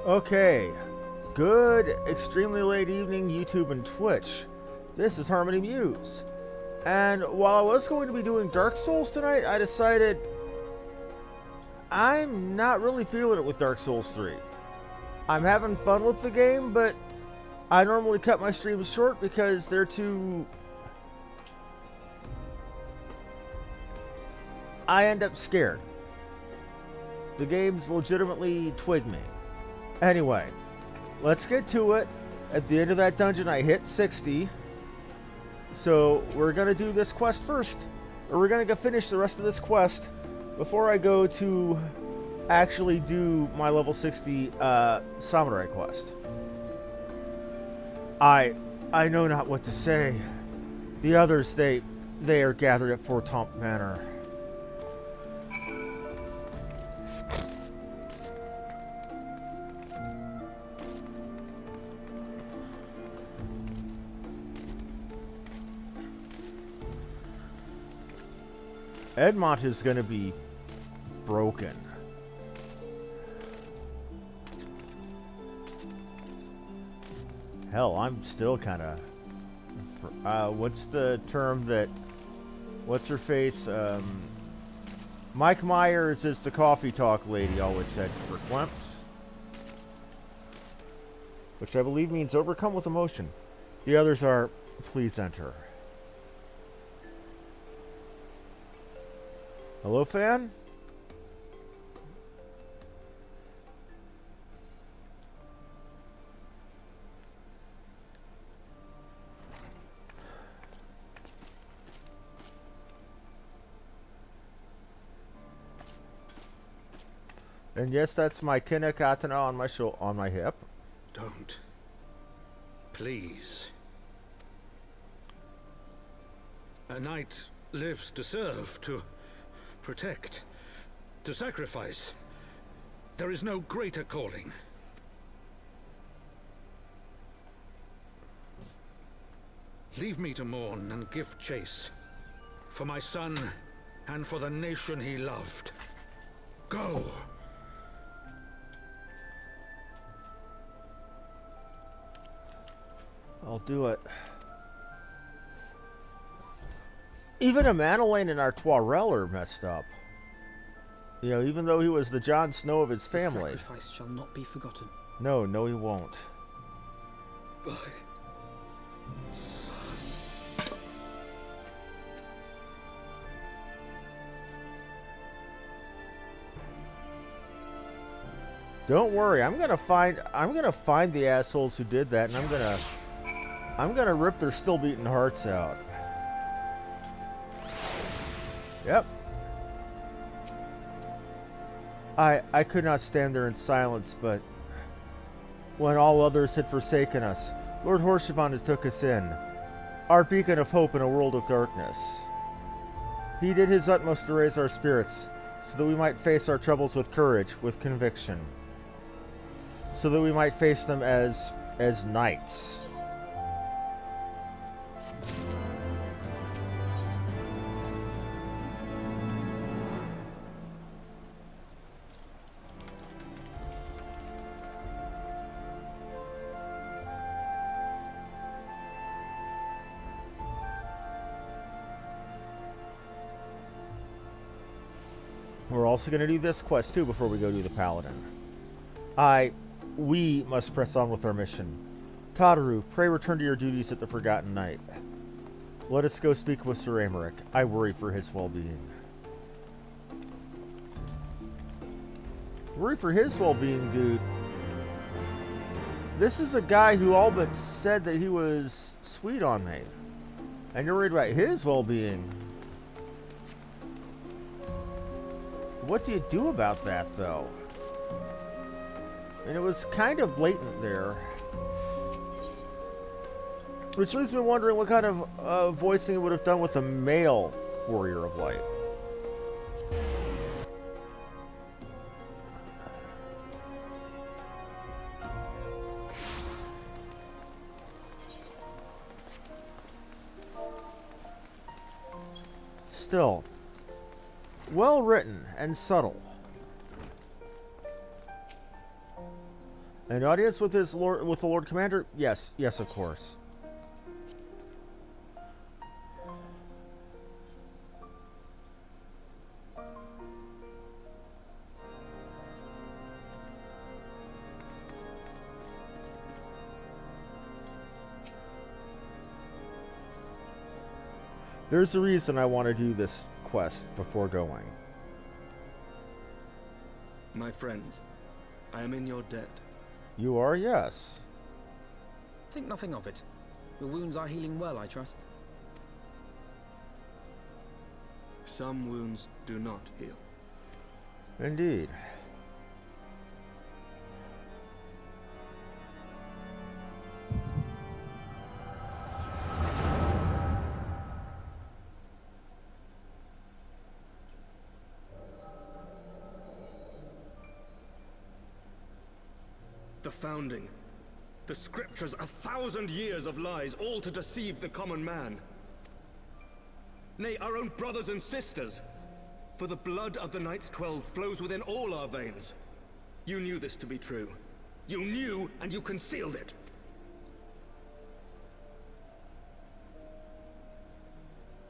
Okay, good, extremely late evening, YouTube and Twitch. This is Harmony Muse. And while I was going to be doing Dark Souls tonight, I decided I'm not really feeling it with Dark Souls 3. I'm having fun with the game, but I normally cut my streams short because they're too... I end up scared. The game's legitimately twigged me. Anyway, let's get to it. At the end of that dungeon, I hit 60. So we're going to do this quest first. Or we're going to finish the rest of this quest before I go to actually do my level 60 samurai quest. I know not what to say. The others, they are gathered at Fort Tomp Manor. Edmont is going to be broken. Hell, I'm still kind of... what's the term that... What's her face? Mike Myers is the coffee talk lady always said for Klempt. Which I believe means overcome with emotion. The others are, please enter. Hello, fan? And yes, that's my kine katana on my hip. Don't. Please. A knight lives to serve, to protect, to sacrifice. There is no greater calling. Leave me to mourn and give chase. For my son, and for the nation he loved. Go! I'll do it. Even Amanelaine and Artoirel are messed up. You know, even though he was the Jon Snow of his family. The sacrifice shall not be forgotten. No, he won't. My son. Don't worry, I'm gonna find the assholes who did that, and I'm gonna rip their still beating hearts out. Yep. I could not stand there in silence, but when all others had forsaken us, Lord Haurchefant has took us in, our beacon of hope in a world of darkness. He did his utmost to raise our spirits, so that we might face our troubles with courage, with conviction. So that we might face them as knights. We're also going to do this quest too before we go do the Paladin. We must press on with our mission. Tadaru, pray return to your duties at the Forgotten Knight. Let us go speak with Sir Aymeric. I worry for his well-being. Worry for his well-being, dude. This is a guy who all but said that he was sweet on me. And you're worried about his well-being. What do you do about that, though? And it was kind of blatant there. Which leaves me wondering what kind of voicing it would have done with a male Warrior of Light. Still, well written and subtle. An audience with the Lord Commander? Yes, yes, of course. There's a reason I want to do this quest before going. My friends, I am in your debt. You are, yes. Think nothing of it. Your wounds are healing well, I trust. Some wounds do not heal. Indeed. The founding. The scriptures, 1,000 years of lies, all to deceive the common man. Nay, our own brothers and sisters. For the blood of the Knights 12 flows within all our veins. You knew this to be true. You knew, and you concealed it.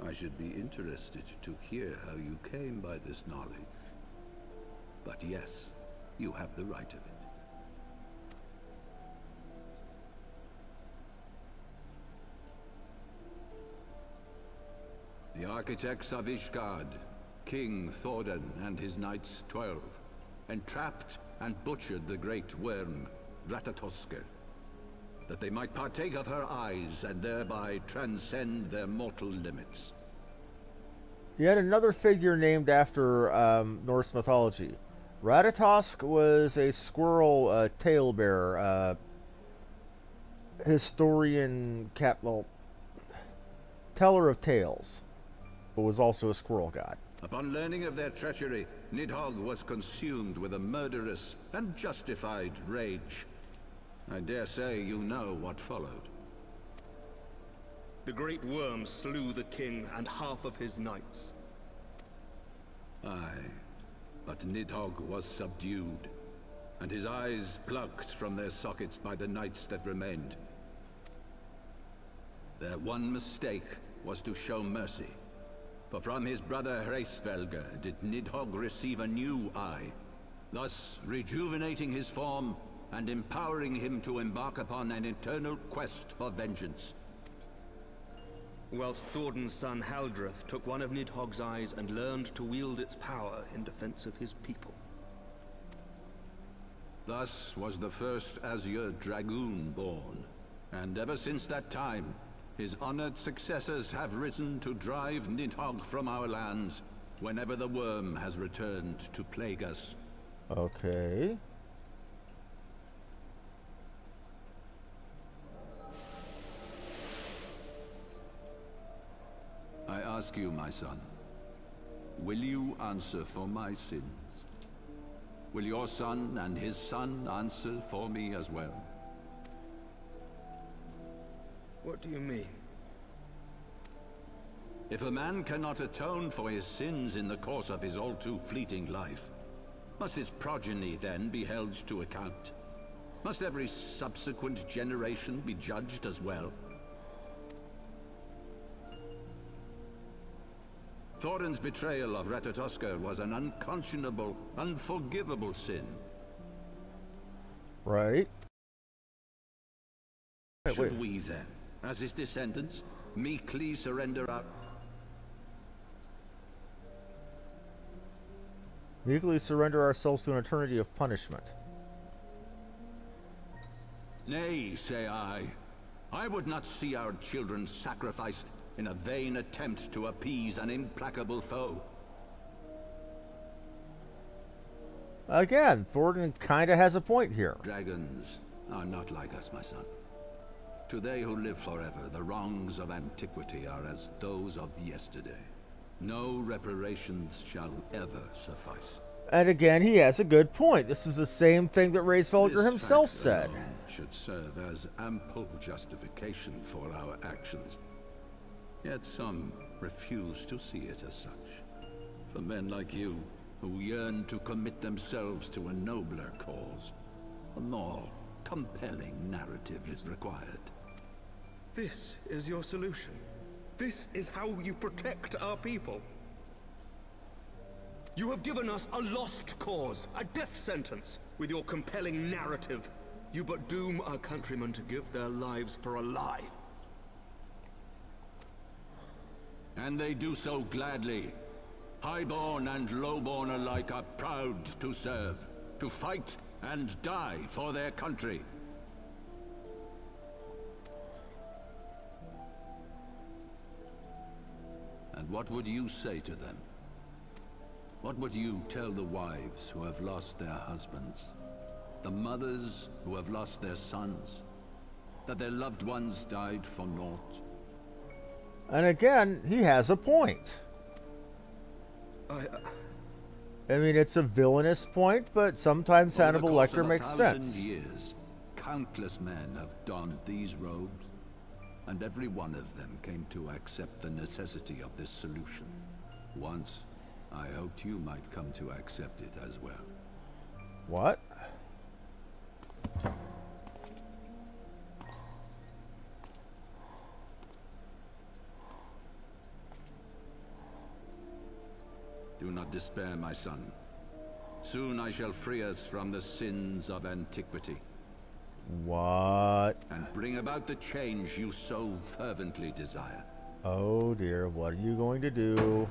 I should be interested to hear how you came by this knowledge. But yes, you have the right of it. The architects of ISHGARD, King Thordan and his Knights 12, entrapped and butchered the great worm, Ratatoskr, that they might partake of her eyes and thereby transcend their mortal limits. Yet another figure named after Norse mythology. Ratatosk was a squirrel talebearer, historian, teller of tales, but was also a squirrel god. Upon learning of their treachery, Nidhogg was consumed with a murderous and justified rage. I dare say you know what followed. The great worm slew the king and half of his knights. Aye, but Nidhogg was subdued, and his eyes plucked from their sockets by the knights that remained. Their one mistake was to show mercy. For from his brother Hreisvelger did Nidhogg receive a new eye, thus rejuvenating his form and empowering him to embark upon an eternal quest for vengeance. Whilst Thordan's son Haldreth took one of Nidhogg's eyes and learned to wield its power in defense of his people. Thus was the first Azure Dragoon born, and ever since that time, his honored successors have risen to drive Nidhogg from our lands whenever the worm has returned to plague us. Okay. I ask you, my son, will you answer for my sins? Will your son and his son answer for me as well? What do you mean? If a man cannot atone for his sins in the course of his all-too fleeting life, must his progeny then be held to account? Must every subsequent generation be judged as well? Thordan's betrayal of Ratatoskr was an unconscionable, unforgivable sin. Right. Should we then, as his descendants, meekly surrender our... Meekly surrender ourselves to an eternity of punishment. Nay, say I. I would not see our children sacrificed in a vain attempt to appease an implacable foe. Again, Thordan kinda has a point here. Dragons are not like us, my son. To they who live forever, the wrongs of antiquity are as those of yesterday. No reparations shall ever suffice. And again, he has a good point. This is the same thing that Hreisvelger This himself fact said. alone should serve as ample justification for our actions. Yet some refuse to see it as such. For men like you, who yearn to commit themselves to a nobler cause, a more compelling narrative is required. This is your solution. This is how you protect our people. You have given us a lost cause, a death sentence. With your compelling narrative, you but doom our countrymen to give their lives for a lie. And they do so gladly. Highborn and lowborn alike are proud to serve, to fight and die for their country. And what would you say to them? What would you tell the wives who have lost their husbands? The mothers who have lost their sons? That their loved ones died for naught? And again, he has a point. I mean, it's a villainous point, but sometimes Hannibal Lecter makes sense. For 1,000 years, countless men have donned these robes, and every one of them came to accept the necessity of this solution. Once, I hoped you might come to accept it as well. What? Do not despair, my son. Soon I shall free us from the sins of antiquity. What? And bring about the change you so fervently desire. Oh dear, what are you going to do?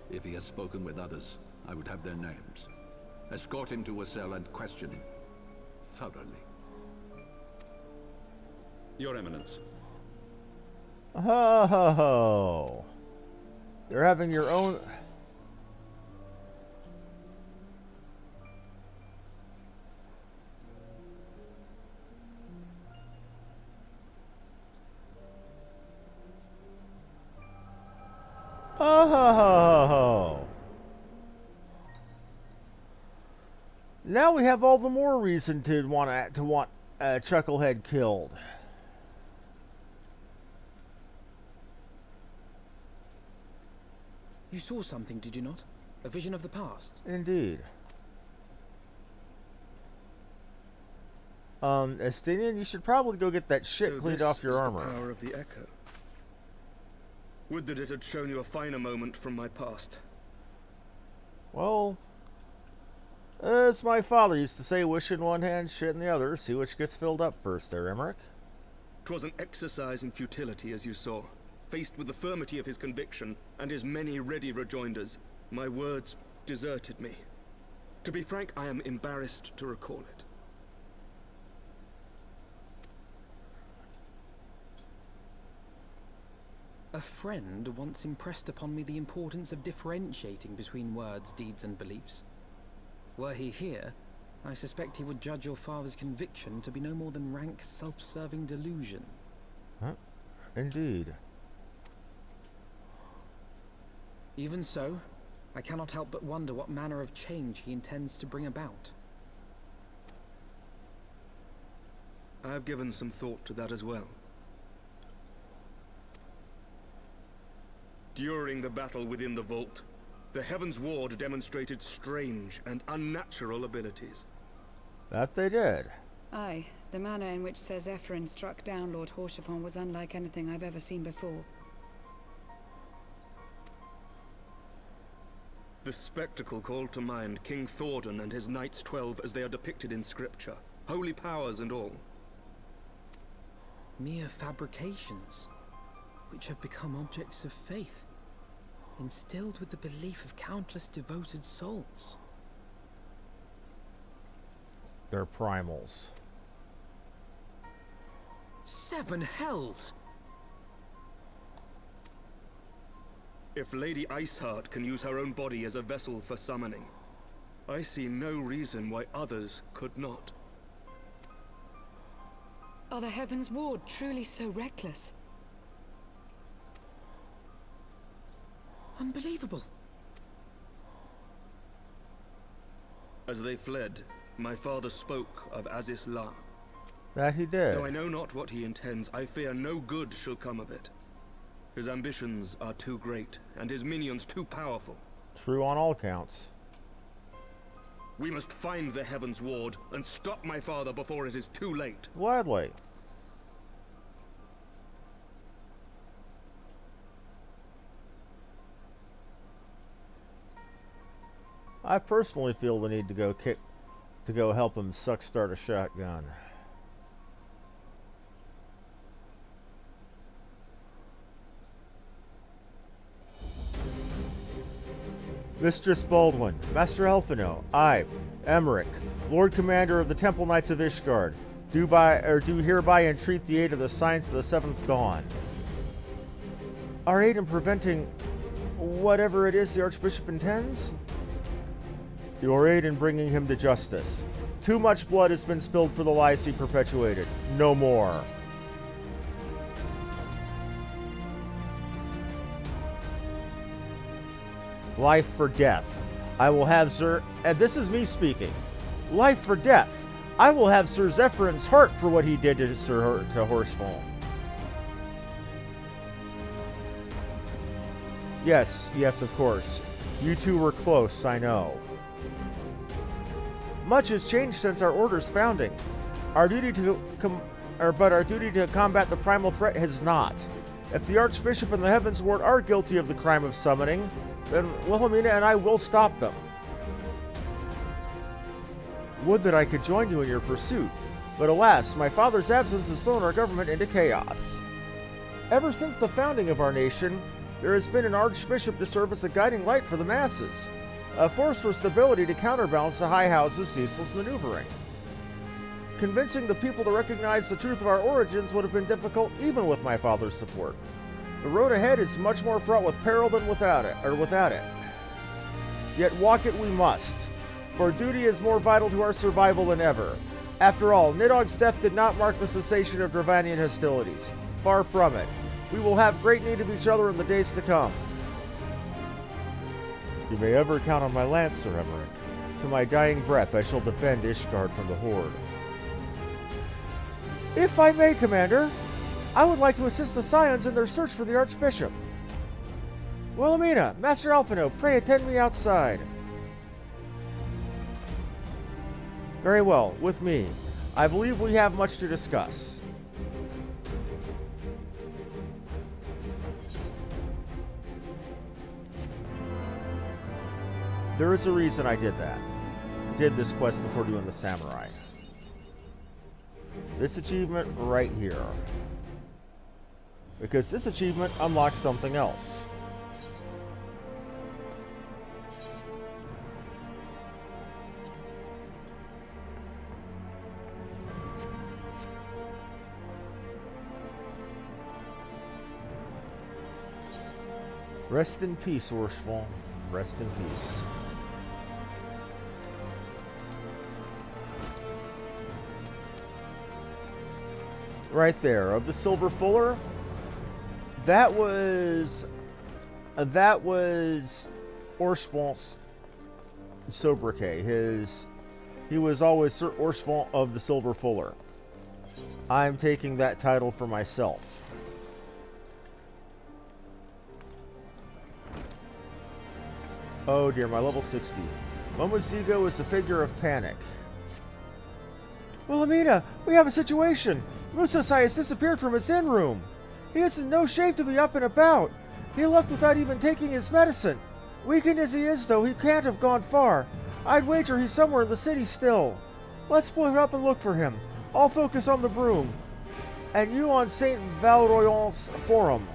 If he has spoken with others, I would have their names. Escort him to a cell and question him thoroughly. Your Eminence. Ho ho ho! You're having your own... Ho ho ho ho! Now we have all the more reason to want Chucklehead killed. You saw something, did you not? A vision of the past? Indeed. Estinian, you should probably go get that shit cleaned off your armor. The power of the echo. Would that it had shown you a finer moment from my past. Well, as my father used to say, wish in one hand, shit in the other. See which gets filled up first there, Emmerich. 'Twas an exercise in futility, as you saw. Faced with the firmity of his conviction and his many ready rejoinders, my words deserted me. To be frank, I am embarrassed to recall it. A friend once impressed upon me the importance of differentiating between words, deeds, and beliefs. Were he here, I suspect he would judge your father's conviction to be no more than rank, self-serving delusion. Huh? Indeed. Even so, I cannot help but wonder what manner of change he intends to bring about. I have given some thought to that as well. During the battle within the vault, the Heavensward demonstrated strange and unnatural abilities. That they did. Aye, the manner in which Sir Zephyrin struck down Lord Haurchefant was unlike anything I've ever seen before. The spectacle called to mind King Thordan and his Knights 12 as they are depicted in scripture, holy powers and all. Mere fabrications, which have become objects of faith, instilled with the belief of countless devoted souls. They're primals. 7 hells! If Lady ISHGARD can use her own body as a vessel for summoning, I see no reason why others could not. Are the Heavensward truly so reckless? Unbelievable. As they fled, my father spoke of Aziz La. That he did. Though I know not what he intends, I fear no good shall come of it. His ambitions are too great, and his minions too powerful. True on all counts. We must find the Heavensward and stop my father before it is too late. Gladly. I personally feel the need to go help him start a shotgun. Mistress Baldwin, Master Elfino, I, Emmerich, Lord Commander of the Temple Knights of ISHGARD, do hereby entreat the aid of the Science of the Seventh Dawn. Our aid in preventing whatever it is the Archbishop intends? Your aid in bringing him to justice. Too much blood has been spilled for the lies he perpetuated. No more. Life for death. I will have Sir... And this is me speaking. Life for death. I will have Sir Zephyr's heart for what he did to Haurchefant. Yes, of course. You two were close, I know. Much has changed since our order's founding. Our duty to combat the primal threat has not. If the Archbishop and the Heavensward are guilty of the crime of summoning, then Wilhelmina and I will stop them. Would that I could join you in your pursuit, but alas, my father's absence has thrown our government into chaos. Ever since the founding of our nation, there has been an Archbishop to serve as a guiding light for the masses, a force for stability to counterbalance the High House's ceaseless maneuvering. Convincing the people to recognize the truth of our origins would have been difficult even with my father's support. The road ahead is much more fraught with peril than without it. Yet walk it we must, for duty is more vital to our survival than ever. After all, Nidhogg's death did not mark the cessation of Dravanian hostilities. Far from it. We will have great need of each other in the days to come. You may ever count on my lance, Sir Emmerich. To my dying breath, I shall defend ISHGARD from the Horde. If I may, Commander, I would like to assist the Scions in their search for the Archbishop. Wilhelmina, Master Alphino, pray attend me outside. Very well, with me. I believe we have much to discuss. There is a reason I did that. Did this quest before doing the samurai. This achievement right here. Because this achievement unlocks something else. Rest in peace, Haurchefant. Rest in peace. Right there, of the Silver Fuller, that was Haurchefant's sobriquet. He was always Sir Haurchefant of the Silver Fuller. I'm taking that title for myself. Oh dear, my level 60. Momo's ego is the figure of panic. Wilhelmina, we have a situation. Musosai has disappeared from his inn room. He is in no shape to be up and about. He left without even taking his medicine. Weakened as he is, though, he can't have gone far. I'd wager he's somewhere in the city still. Let's split up and look for him. I'll focus on the broom. And you on St. Valroyant's forum.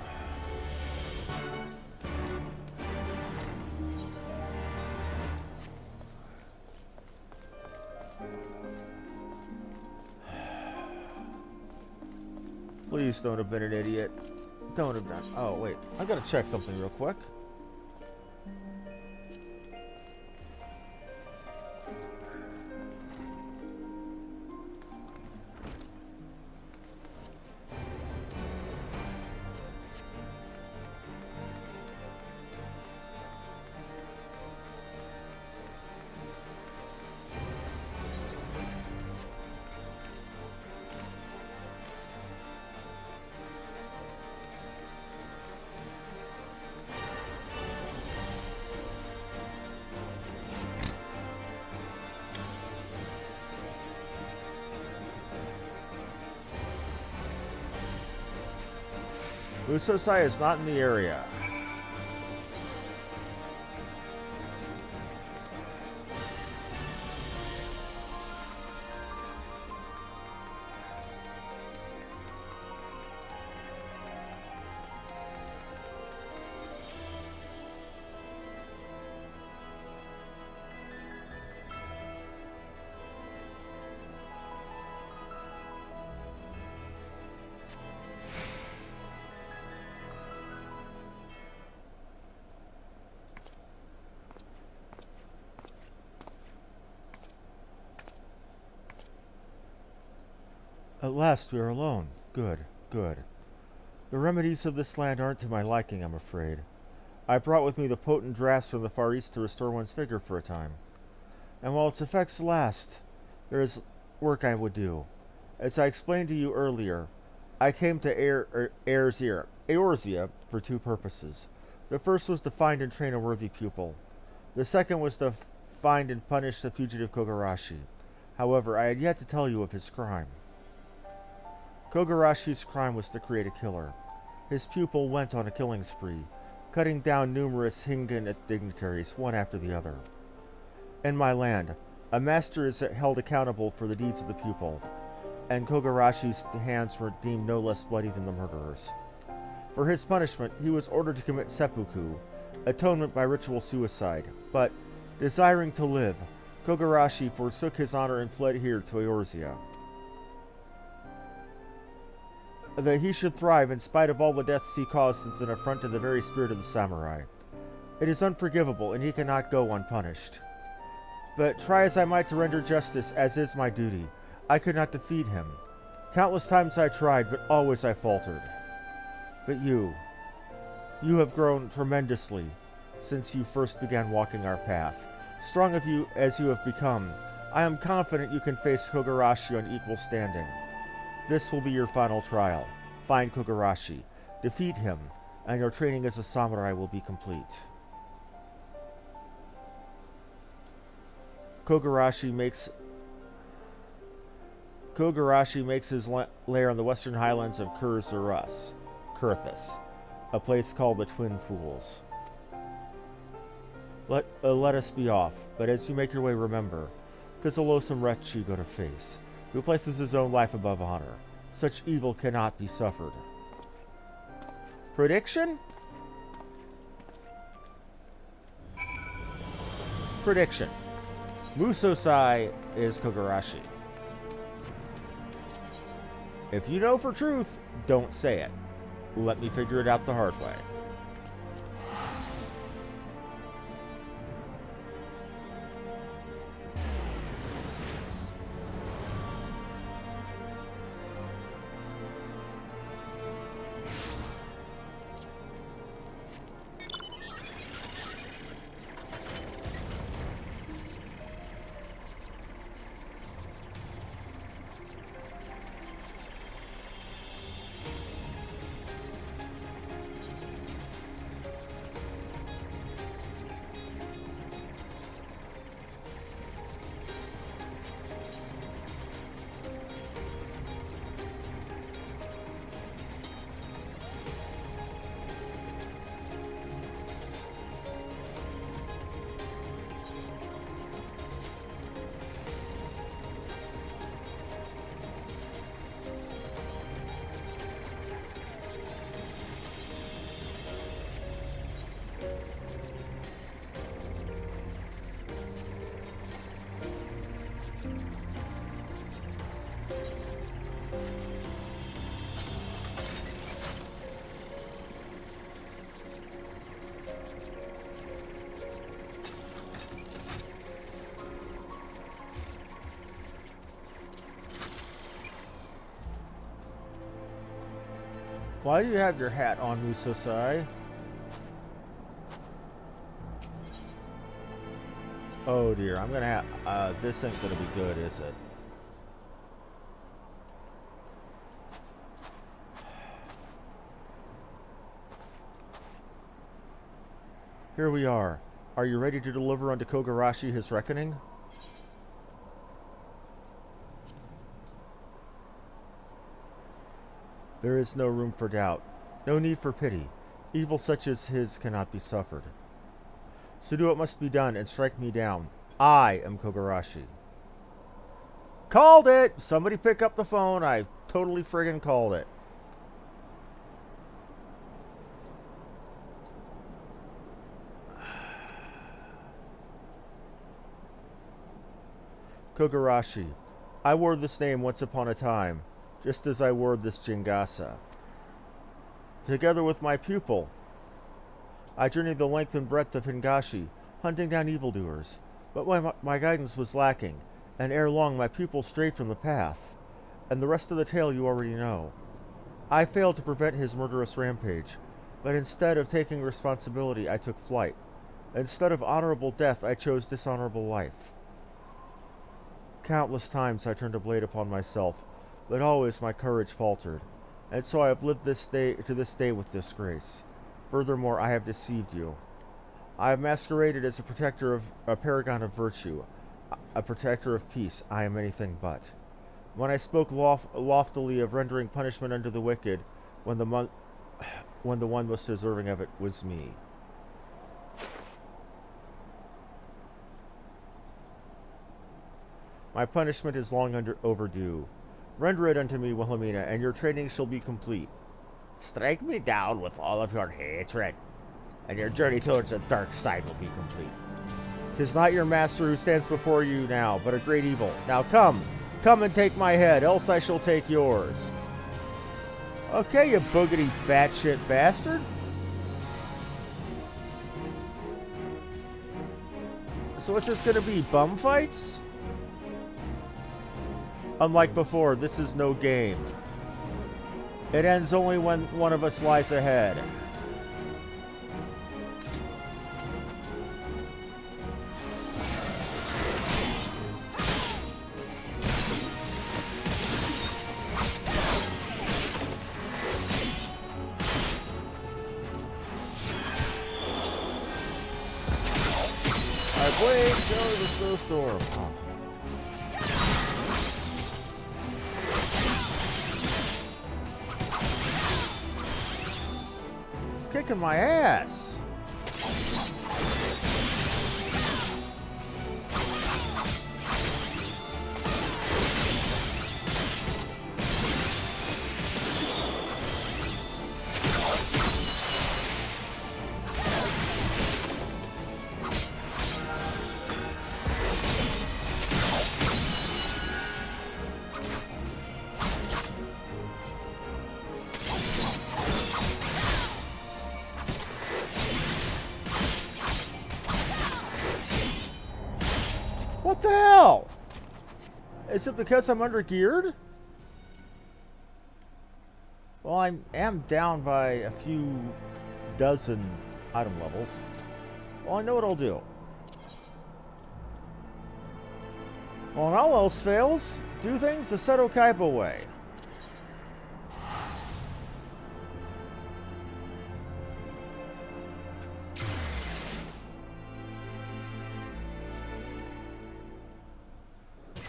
Please don't have been an idiot. Don't have done. Oh, wait. I gotta check something real quick. Musosai is not in the area. At last we are alone. Good, good. The remedies of this land aren't to my liking, I'm afraid. I brought with me the potent drafts from the Far East to restore one's vigor for a time. And while its effects last, there is work I would do. As I explained to you earlier, I came to Eorzea for two purposes. The first was to find and train a worthy pupil. The second was to find and punish the fugitive Kogarashi. However, I had yet to tell you of his crime. Kogarashi's crime was to create a killer. His pupil went on a killing spree, cutting down numerous Hingan dignitaries, one after the other. In my land, a master is held accountable for the deeds of the pupil, and Kogarashi's hands were deemed no less bloody than the murderer's. For his punishment, he was ordered to commit seppuku, atonement by ritual suicide, but, desiring to live, Kogarashi forsook his honor and fled here to Eorzea. That he should thrive in spite of all the deaths he caused is an affront to the very spirit of the samurai. It is unforgivable, and he cannot go unpunished. But try as I might to render justice, as is my duty, I could not defeat him. Countless times I tried, but always I faltered. But you have grown tremendously since you first began walking our path. Strong of you as you have become, I am confident you can face Kogarashi on equal standing. This will be your final trial. Find Kogarashi, defeat him, and your training as a samurai will be complete. Kogarashi makes his lair on the western highlands of Kurthus, a place called the Twin Fools. Let us be off, but as you make your way, remember, 'tis a loathsome wretch you go to face, who places his own life above honor. Such evil cannot be suffered. Prediction? Prediction. Musosai is Kogarashi. If you know for truth, don't say it. Let me figure it out the hard way. Why do you have your hat on, Musosai? Oh dear, I'm gonna have, this ain't gonna be good, is it? Here we are. Are you ready to deliver unto Kogarashi his reckoning? There is no room for doubt. No need for pity. Evil such as his cannot be suffered. So do what must be done and strike me down. I am Kogarashi. Called it! Somebody pick up the phone. I totally friggin' called it. Kogarashi. I wore this name once upon a time, just as I wore this Jingasa. Together with my pupil, I journeyed the length and breadth of Hingashi, hunting down evildoers. But my guidance was lacking, and ere long my pupil strayed from the path. And the rest of the tale you already know. I failed to prevent his murderous rampage, but instead of taking responsibility, I took flight. Instead of honorable death, I chose dishonorable life. Countless times I turned a blade upon myself, but always my courage faltered, and so I have lived to this day with disgrace. Furthermore, I have deceived you. I have masqueraded as a paragon of virtue, a protector of peace. I am anything but. When I spoke loftily of rendering punishment unto the wicked, when the one most deserving of it was me. My punishment is long overdue. Render it unto me, Wilhelmina, and your training shall be complete. Strike me down with all of your hatred, and your journey towards the dark side will be complete. 'Tis not your master who stands before you now, but a great evil. Now come and take my head, else I shall take yours. Okay, you boogity batshit bastard. So what's this gonna be, bum fights? Unlike before, this is no game. It ends only when one of us lies ahead. Blade, go to the snowstorm. It's kicking my ass. What the hell? Is it because I'm under-geared? Well, I am down by a few dozen item levels. Well, I know what I'll do. Well, when all else fails, do things the Seto Kaiba way.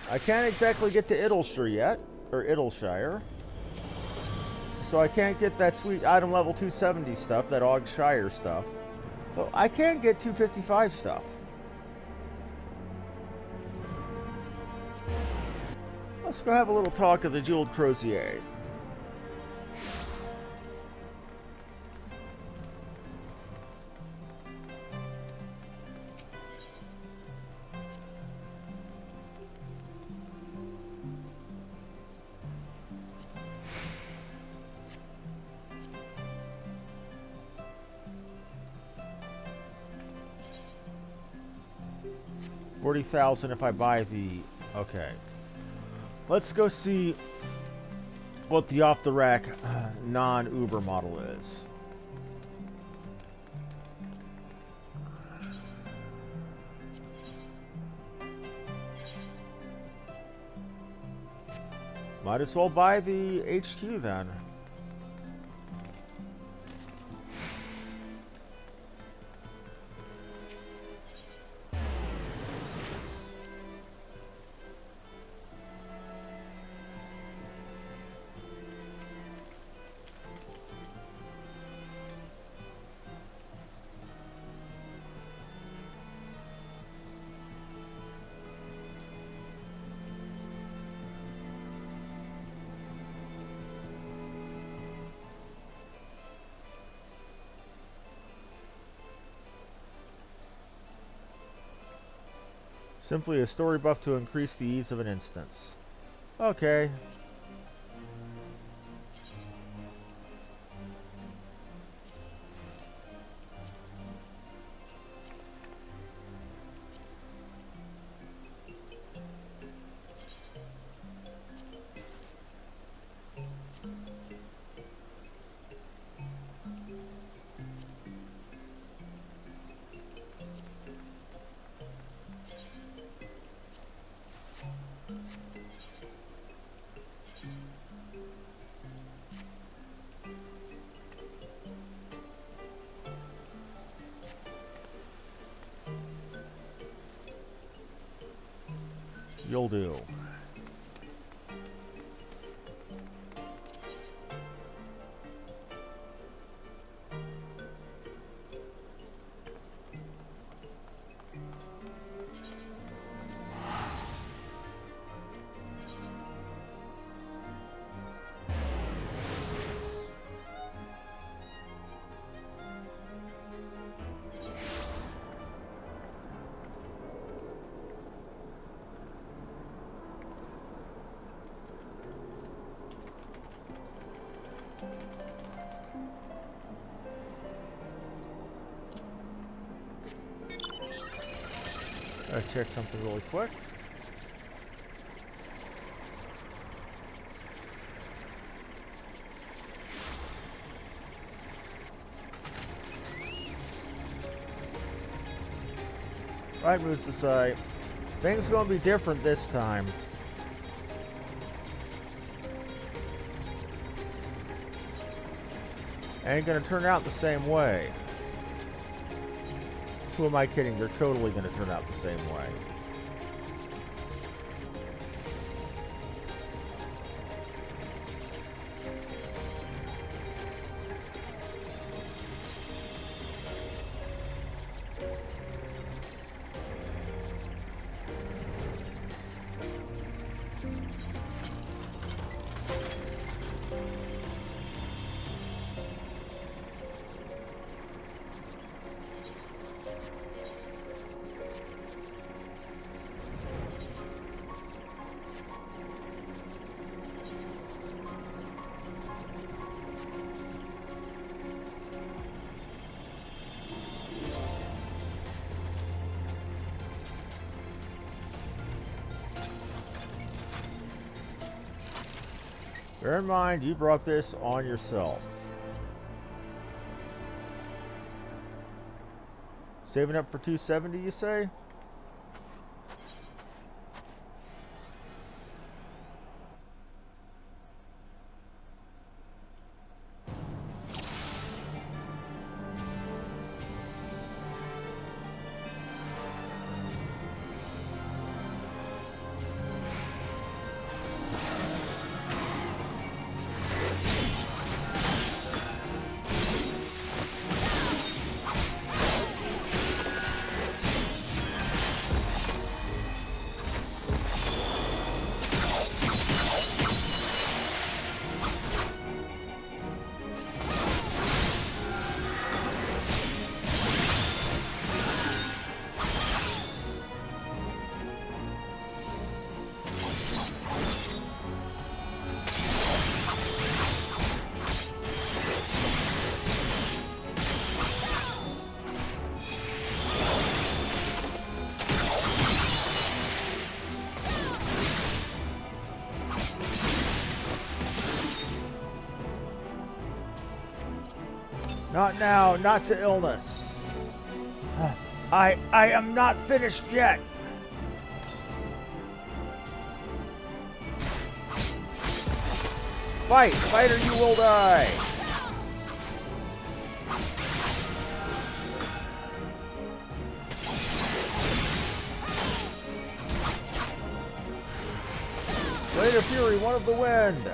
I can't exactly get to Idleshire yet, or Idleshire. So I can't get that sweet item level 270 stuff, that Augshire stuff. But I can get 255 stuff. Let's go have a little talk of the Jeweled Crozier. $40,000 if I buy the... Okay. Let's go see what the off-the-rack non-Uber model is. Might as well buy the HQ then. Simply a story buff to increase the ease of an instance. Okay. You'll do. Gotta check something really quick. Right, moves aside. Things are gonna be different this time. Ain't gonna turn out the same way. Who am I kidding? They're totally gonna turn out the same way. Bear in mind, you brought this on yourself. Saving up for 270, you say? Not now, not to illness. I am not finished yet. Fight, fight or you will die. Blade of Fury, one of the wind.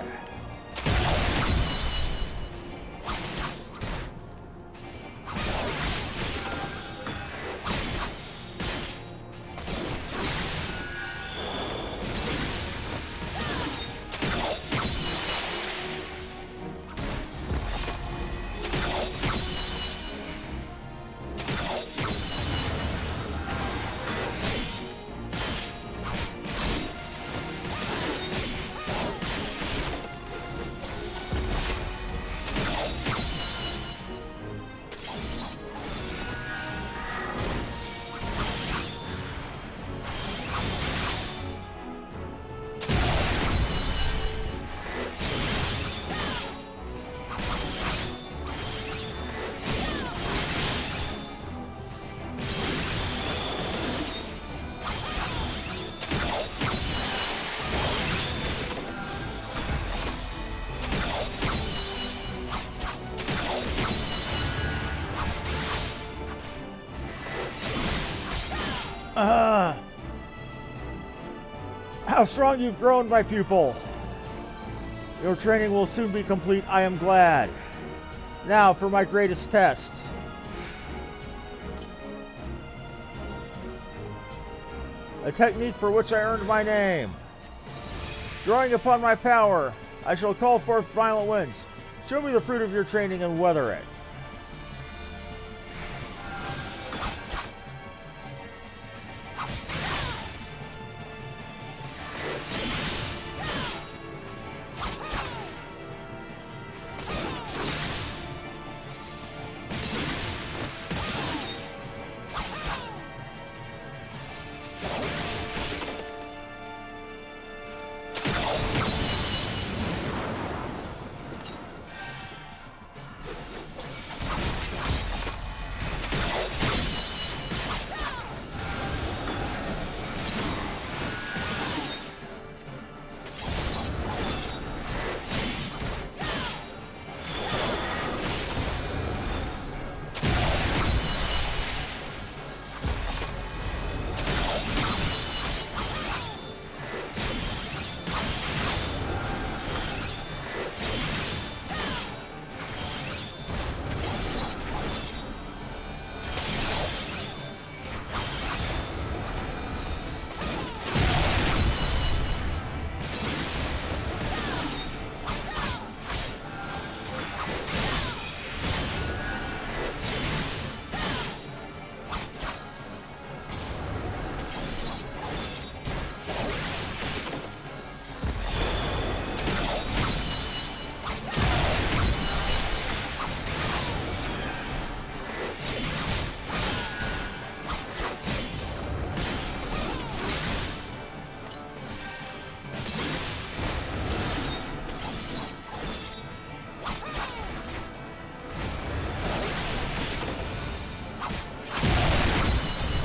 How strong you've grown, my pupil! Your training will soon be complete, I am glad. Now for my greatest test. A technique for which I earned my name. Drawing upon my power, I shall call forth violent winds. Show me the fruit of your training and weather it.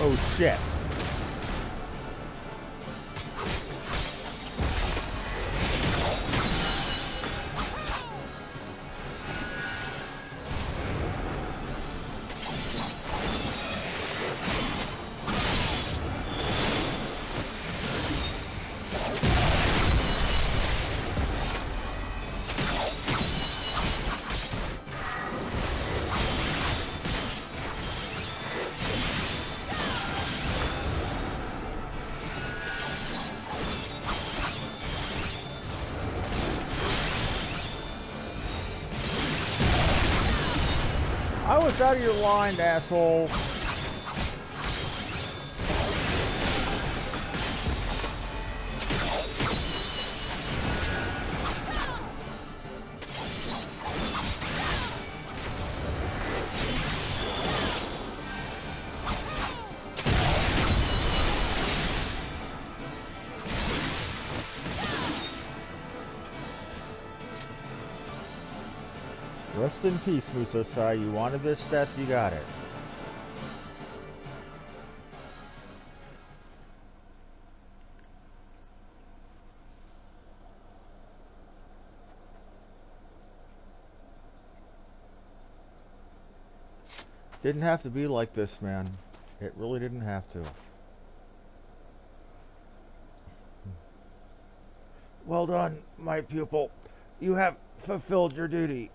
Oh shit. I was out of your line, asshole. Rest in peace, Musosai. You wanted this stuff, you got it. Didn't have to be like this, man. It really didn't have to. Well done, my pupil. You have fulfilled your duty.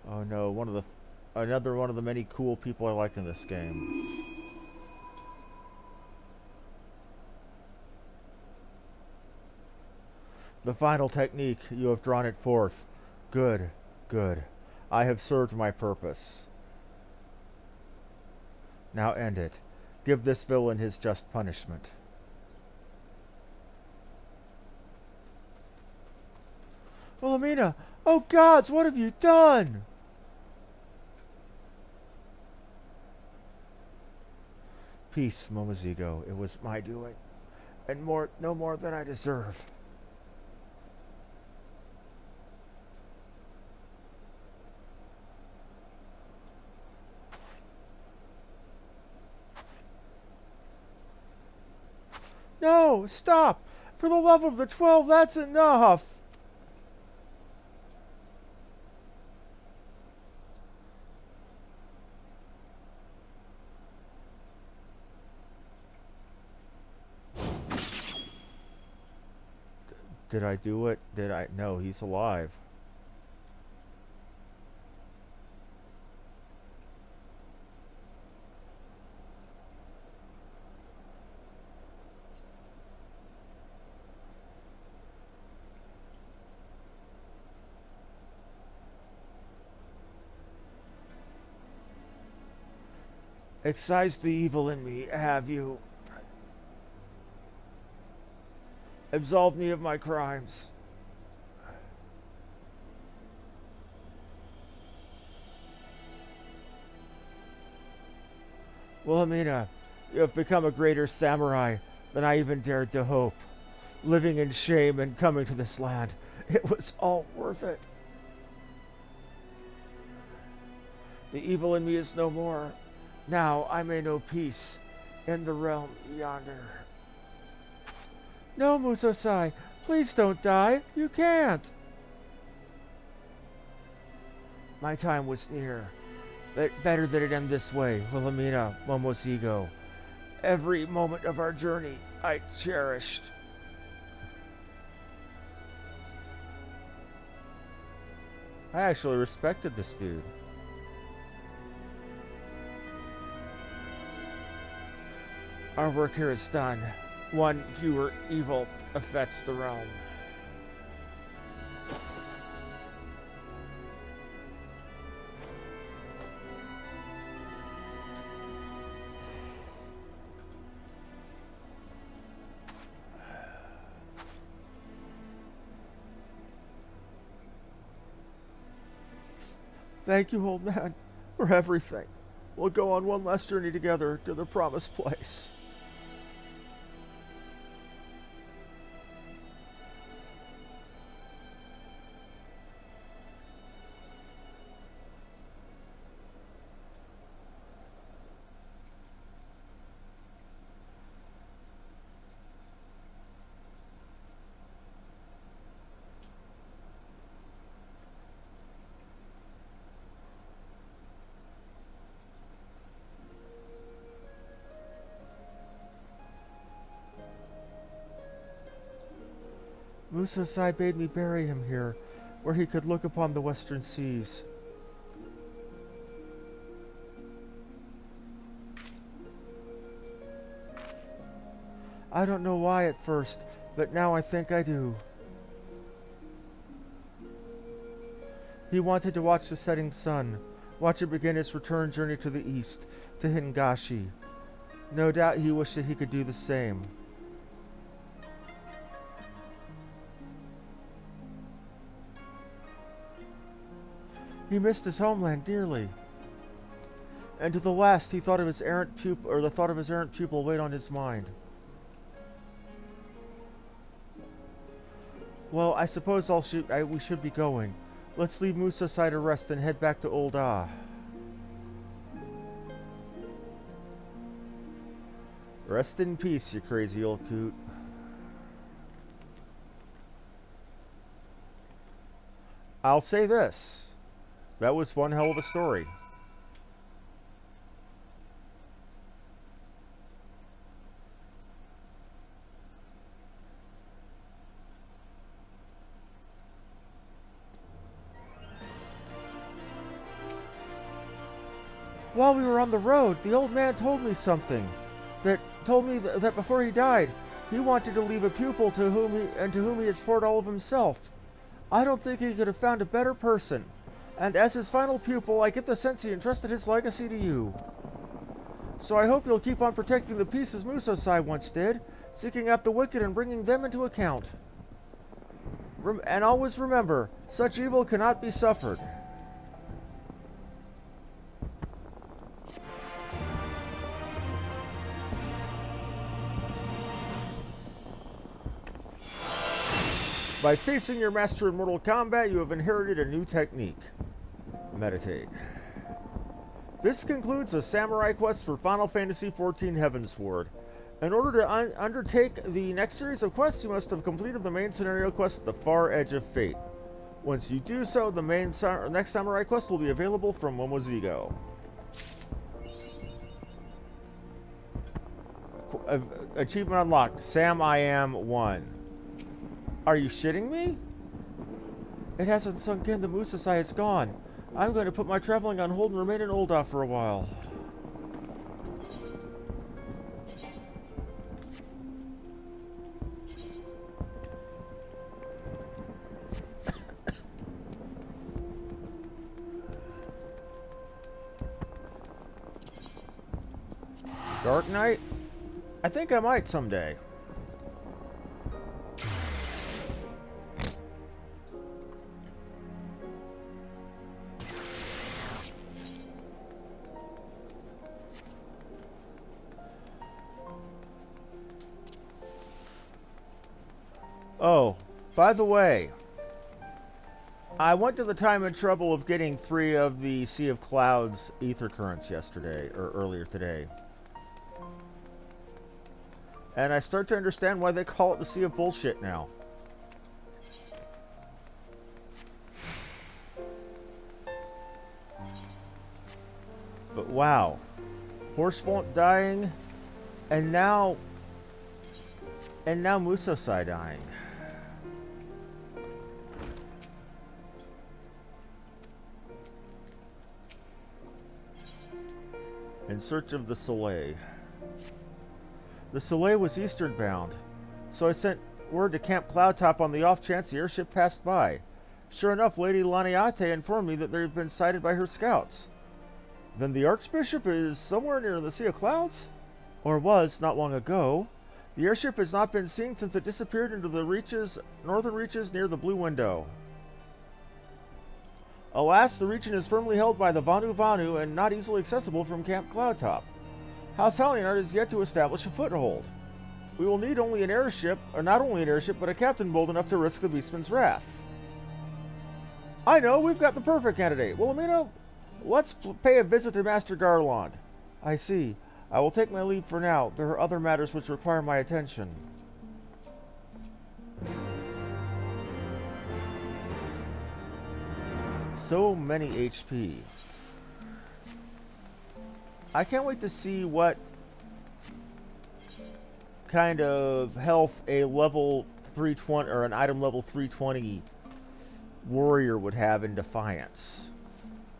Oh no, another one of the many cool people I like in this game. The final technique, you have drawn it forth. Good, good. I have served my purpose. Now end it. Give this villain his just punishment. Wilhelmina! Oh gods, what have you done? Peace, Momozigo. It was my doing, and no more than I deserve. No, stop! For the love of the 12, that's enough! Did I do it? Did I? No, he's alive. Excise the evil in me, have you? Absolve me of my crimes. Wilhelmina, you have become a greater samurai than I even dared to hope. Living in shame and coming to this land, it was all worth it. The evil in me is no more. Now I may know peace in the realm yonder. No, Musosai, please don't die. You can't. My time was near. But better that it end this way, Wilhelmina, Momozigo. Every moment of our journey I cherished. I actually respected this dude. Our work here is done. One fewer evil affects the realm. Thank you, old man, for everything. We'll go on one last journey together to the promised place. Musosai bade me bury him here, where he could look upon the western seas. I don't know why at first, but now I think I do. He wanted to watch the setting sun, watch it begin its return journey to the east, to Hingashi. No doubt he wished that he could do the same. He missed his homeland dearly, and to the last he thought of his errant pupil, or the thought of his errant pupil weighed on his mind. Well, I suppose we should be going. Let's leave Musosai to rest and head back to Old Ah. Rest in peace, you crazy old coot. I'll say this. That was one hell of a story. While we were on the road, the old man told me something. That before he died, he wanted to leave a pupil to whom he has poured all of himself. I don't think he could have found a better person. And as his final pupil, I get the sense he entrusted his legacy to you. So I hope you'll keep on protecting the peace as Musosai once did, seeking out the wicked and bringing them into account. And always remember, such evil cannot be suffered. By facing your master in Mortal Kombat, you have inherited a new technique. Meditate. This concludes the Samurai Quest for Final Fantasy XIV Heavensward. In order to undertake the next series of quests, you must have completed the main scenario quest, The Far Edge of Fate. Once you do so, the next Samurai Quest will be available from Momozigo. Achievement unlocked. Sam I Am 1. Are you shitting me? It hasn't sunk in. The Musasai is gone. I'm going to put my traveling on hold and remain in Ul'dah for a while. Dark Knight? I think I might someday. Oh, by the way, I went to the time and trouble of getting free of the Sea of Clouds ether currents yesterday, or earlier today. And I start to understand why they call it the Sea of Bullshit now. But wow. Haurchefant dying, and now Musasai dying. In search of the Soleil. The Soleil was eastern bound, so I sent word to Camp Cloudtop on the off chance the airship passed by. Sure enough, Lady Laniate informed me that they had been sighted by her scouts. Then the Archbishop is somewhere near the Sea of Clouds? Or was, not long ago. The airship has not been seen since it disappeared into the northern reaches near the Blue Window. Alas, the region is firmly held by the Vanu and not easily accessible from Camp Cloudtop. House Halliard is yet to establish a foothold. We will need only an airship, or not only an airship, but a captain bold enough to risk the Beastman's wrath. I know, we've got the perfect candidate. Wilhelmina, let's pay a visit to Master Garland. I see. I will take my leave for now. There are other matters which require my attention. So many HP. I can't wait to see what kind of health a level 320 or an item level 320 warrior would have in Defiance.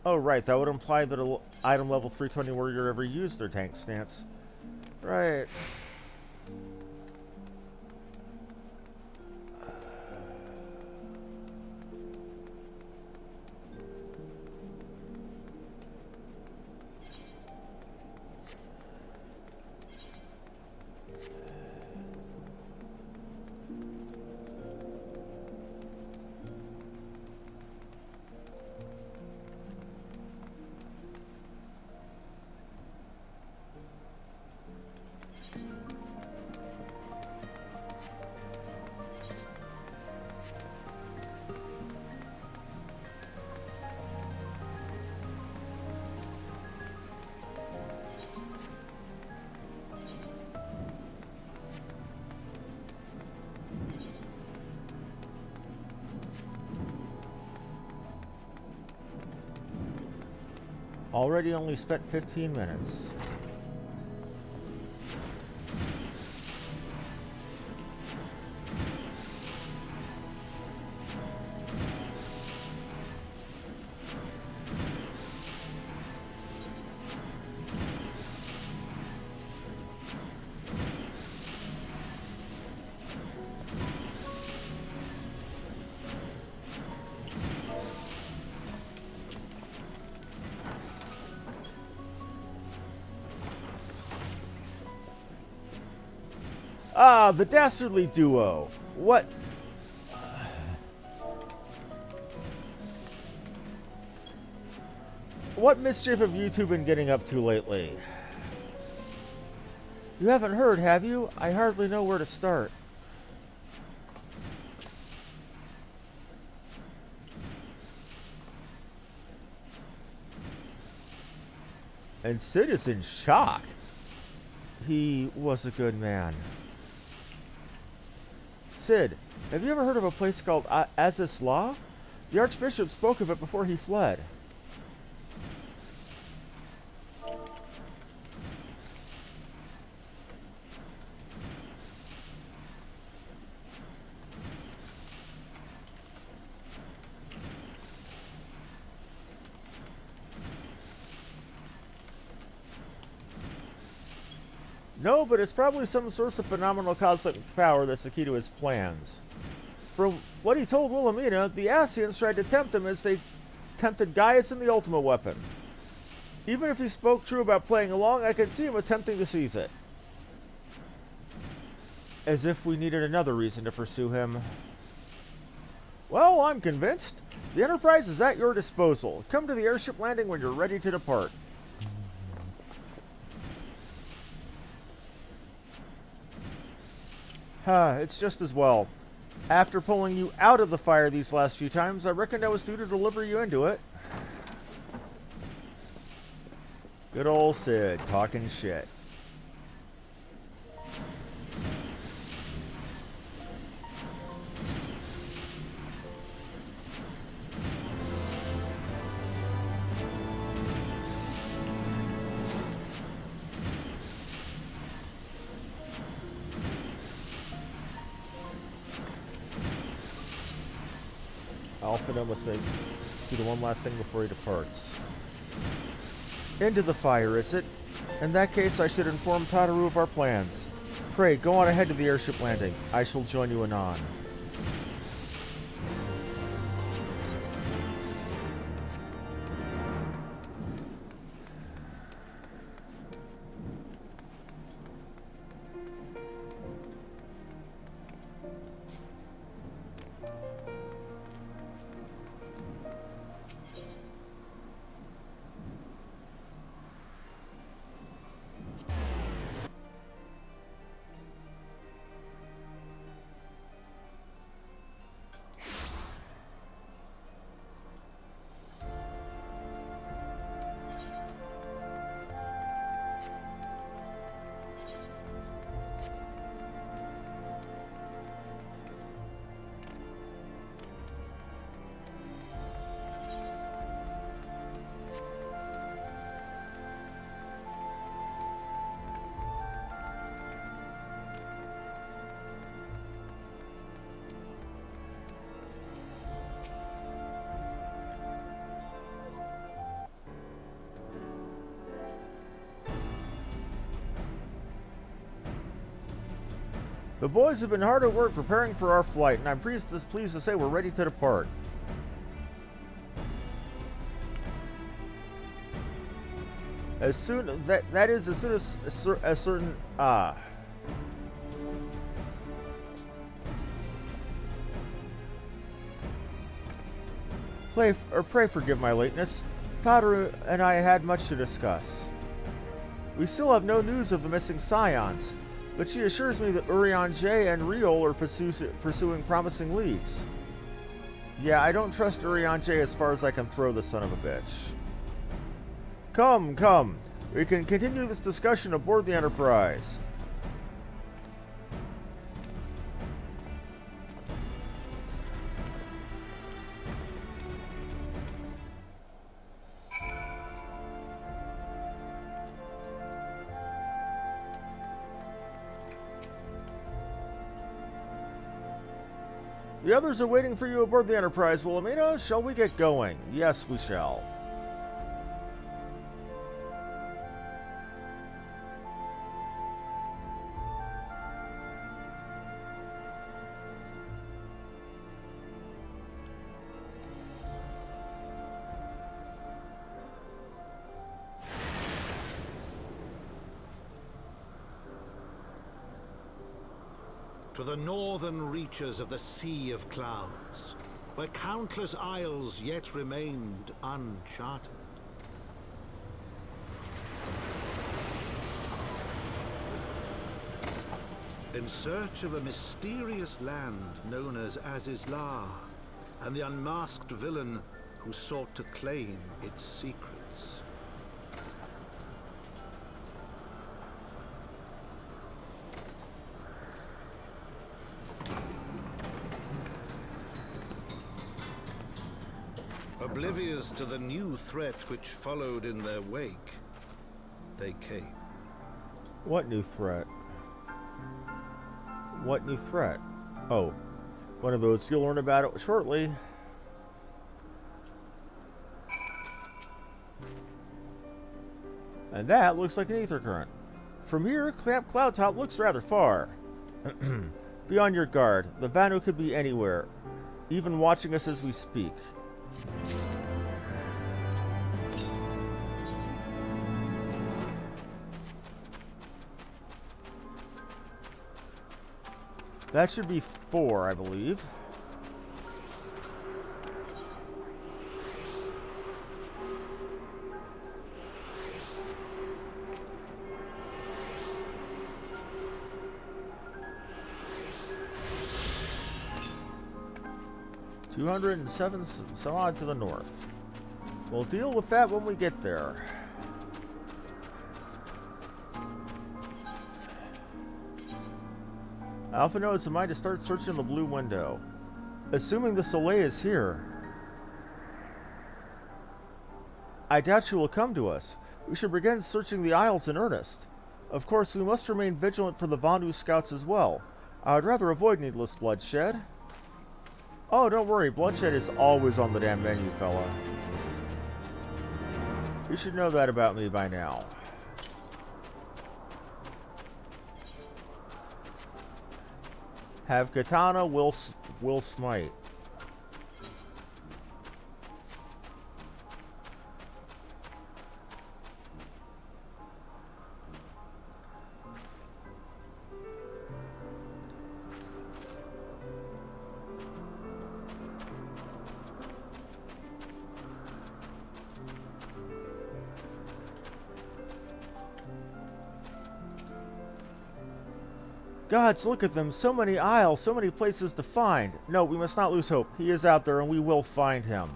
Oh, right. That would imply that an item level 320 warrior ever used their tank stance. Right. Already only spent 15 minutes. Ah, the dastardly duo. What? What mischief have you two been getting up to lately? You haven't heard, have you? I hardly know where to start. And Sid is in shock. He was a good man. Sid, have you ever heard of a place called Azisla? The Archbishop spoke of it before he fled. No, but it's probably some source of phenomenal cosmic power that's the key to his plans. From what he told Wilhelmina, the Ascians tried to tempt him as they tempted Gaius and the Ultima Weapon. Even if he spoke true about playing along, I could see him attempting to seize it. As if we needed another reason to pursue him. Well, I'm convinced. The Enterprise is at your disposal. Come to the airship landing when you're ready to depart. It's just as well. After pulling you out of the fire these last few times, I reckoned I was due to deliver you into it. Good old Sid, talking shit. Alphino must do the one last thing before he departs. Into the fire, is it? In that case, I should inform Tataru of our plans. Pray, go on ahead to the airship landing. I shall join you anon. The boys have been hard at work preparing for our flight, and I'm pleased to say we're ready to depart. As soon as certain pray forgive my lateness. Tataru and I had much to discuss. We still have no news of the missing scions, but she assures me that Urianger and Riol are pursuing promising leads. Yeah, I don't trust Urianger as far as I can throw the son of a bitch. Come, come. We can continue this discussion aboard the Enterprise. The others are waiting for you aboard the Enterprise, Wilhelmina. Shall we get going? Yes, we shall. To the northern reaches of the Sea of Clouds, where countless isles yet remained uncharted. In search of a mysterious land known as ISHGARD, and the unmasked villain who sought to claim its secrets. Oblivious to the new threat which followed in their wake, they came. What new threat? What new threat? Oh, one of those. You'll learn about it shortly. And that looks like an ether current. From here, Camp Cloudtop looks rather far. Be on your guard. The Vanu could be anywhere, even watching us as we speak. That should be 4, I believe. $207 some odd to the north. We'll deal with that when we get there. Alpha knows it might to start searching the blue window. Assuming the Soleil is here, I doubt she will come to us. We should begin searching the Isles in earnest. Of course, we must remain vigilant for the Vanu scouts as well. I would rather avoid needless bloodshed. Oh, don't worry, bloodshed is always on the damn menu, fella. You should know that about me by now. Have katana, will smite. Gods, look at them. So many isles, so many places to find. No, we must not lose hope. He is out there and we will find him.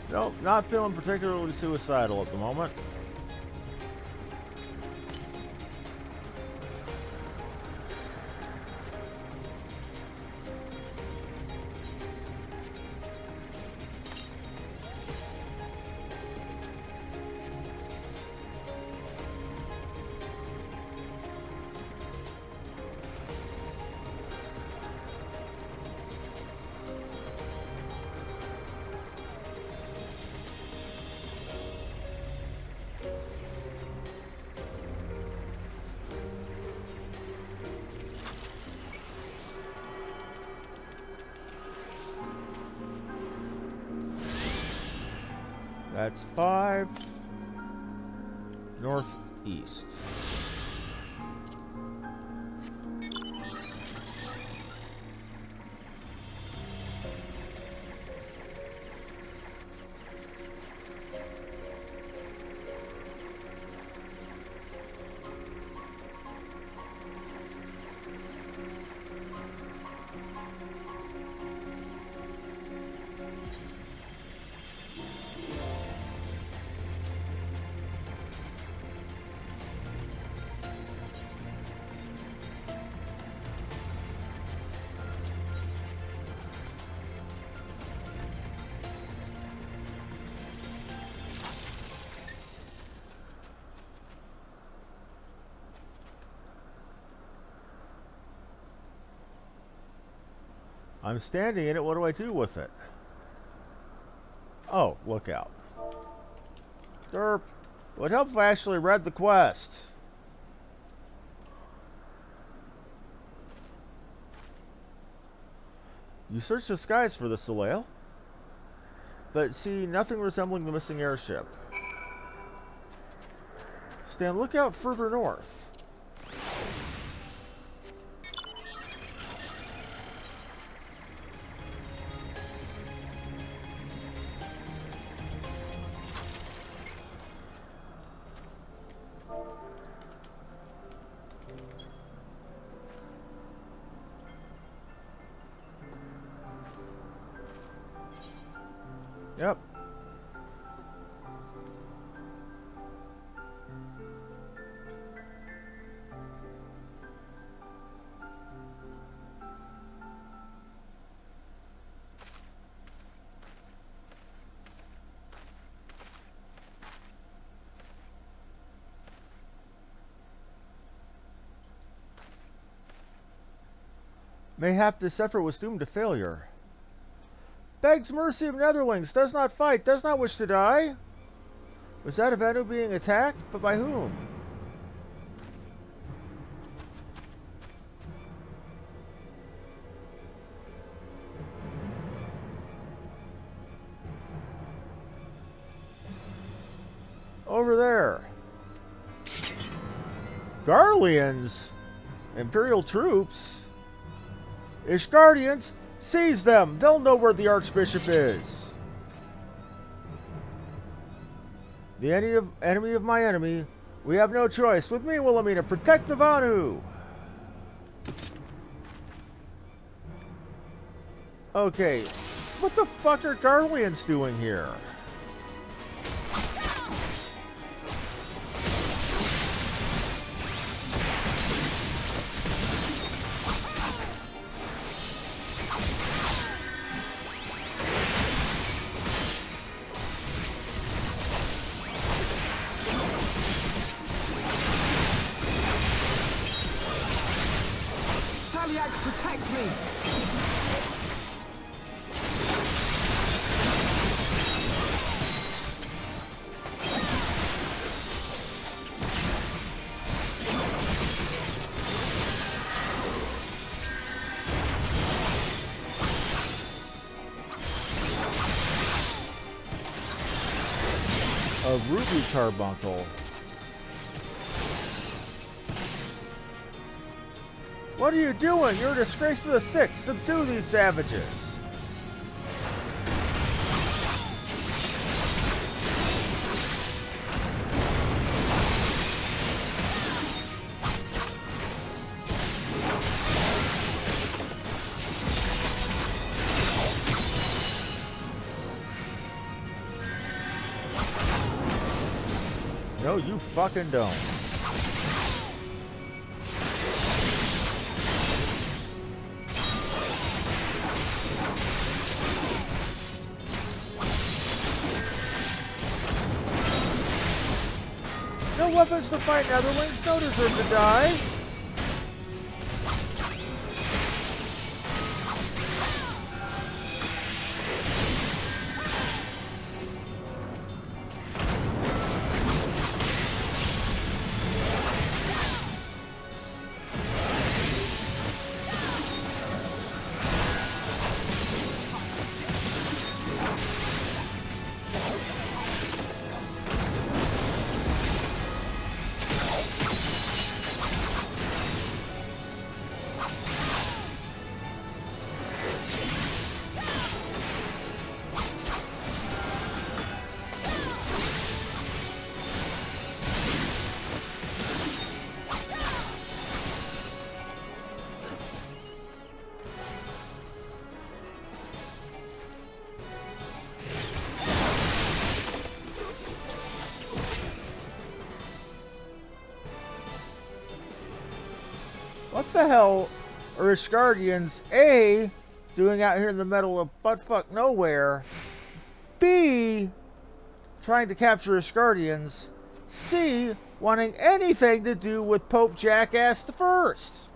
Nope, not feeling particularly suicidal at the moment. That's 5 northeast. I'm standing in it, what do I do with it? Oh, look out. Derp. It would help if I actually read the quest. You search the skies for the Soleil, but see nothing resembling the missing airship. Stand lookout further north. Yep. Mayhap this effort was doomed to failure. Begs mercy of Netherlings, does not fight, does not wish to die. Was that a Vanu being attacked? But by whom? Over there. Garleans? Imperial troops? ISHGARDians? Seize them! They'll know where the Archbishop is! The enemy of my enemy. We have no choice. With me, Wilhelmina, protect the Vanu! Okay. What the fuck are Garleans doing here? Protect me! A ruby carbuncle. What are you doing? You're a disgrace to the Sixth. Subdue these savages. No, you fucking don't. No weapons to fight Netherlings, no deserve to die. What the hell are ISHGARDians, A, doing out here in the middle of buttfuck nowhere, B, trying to capture ISHGARDians, C, wanting anything to do with Pope Jackass the First?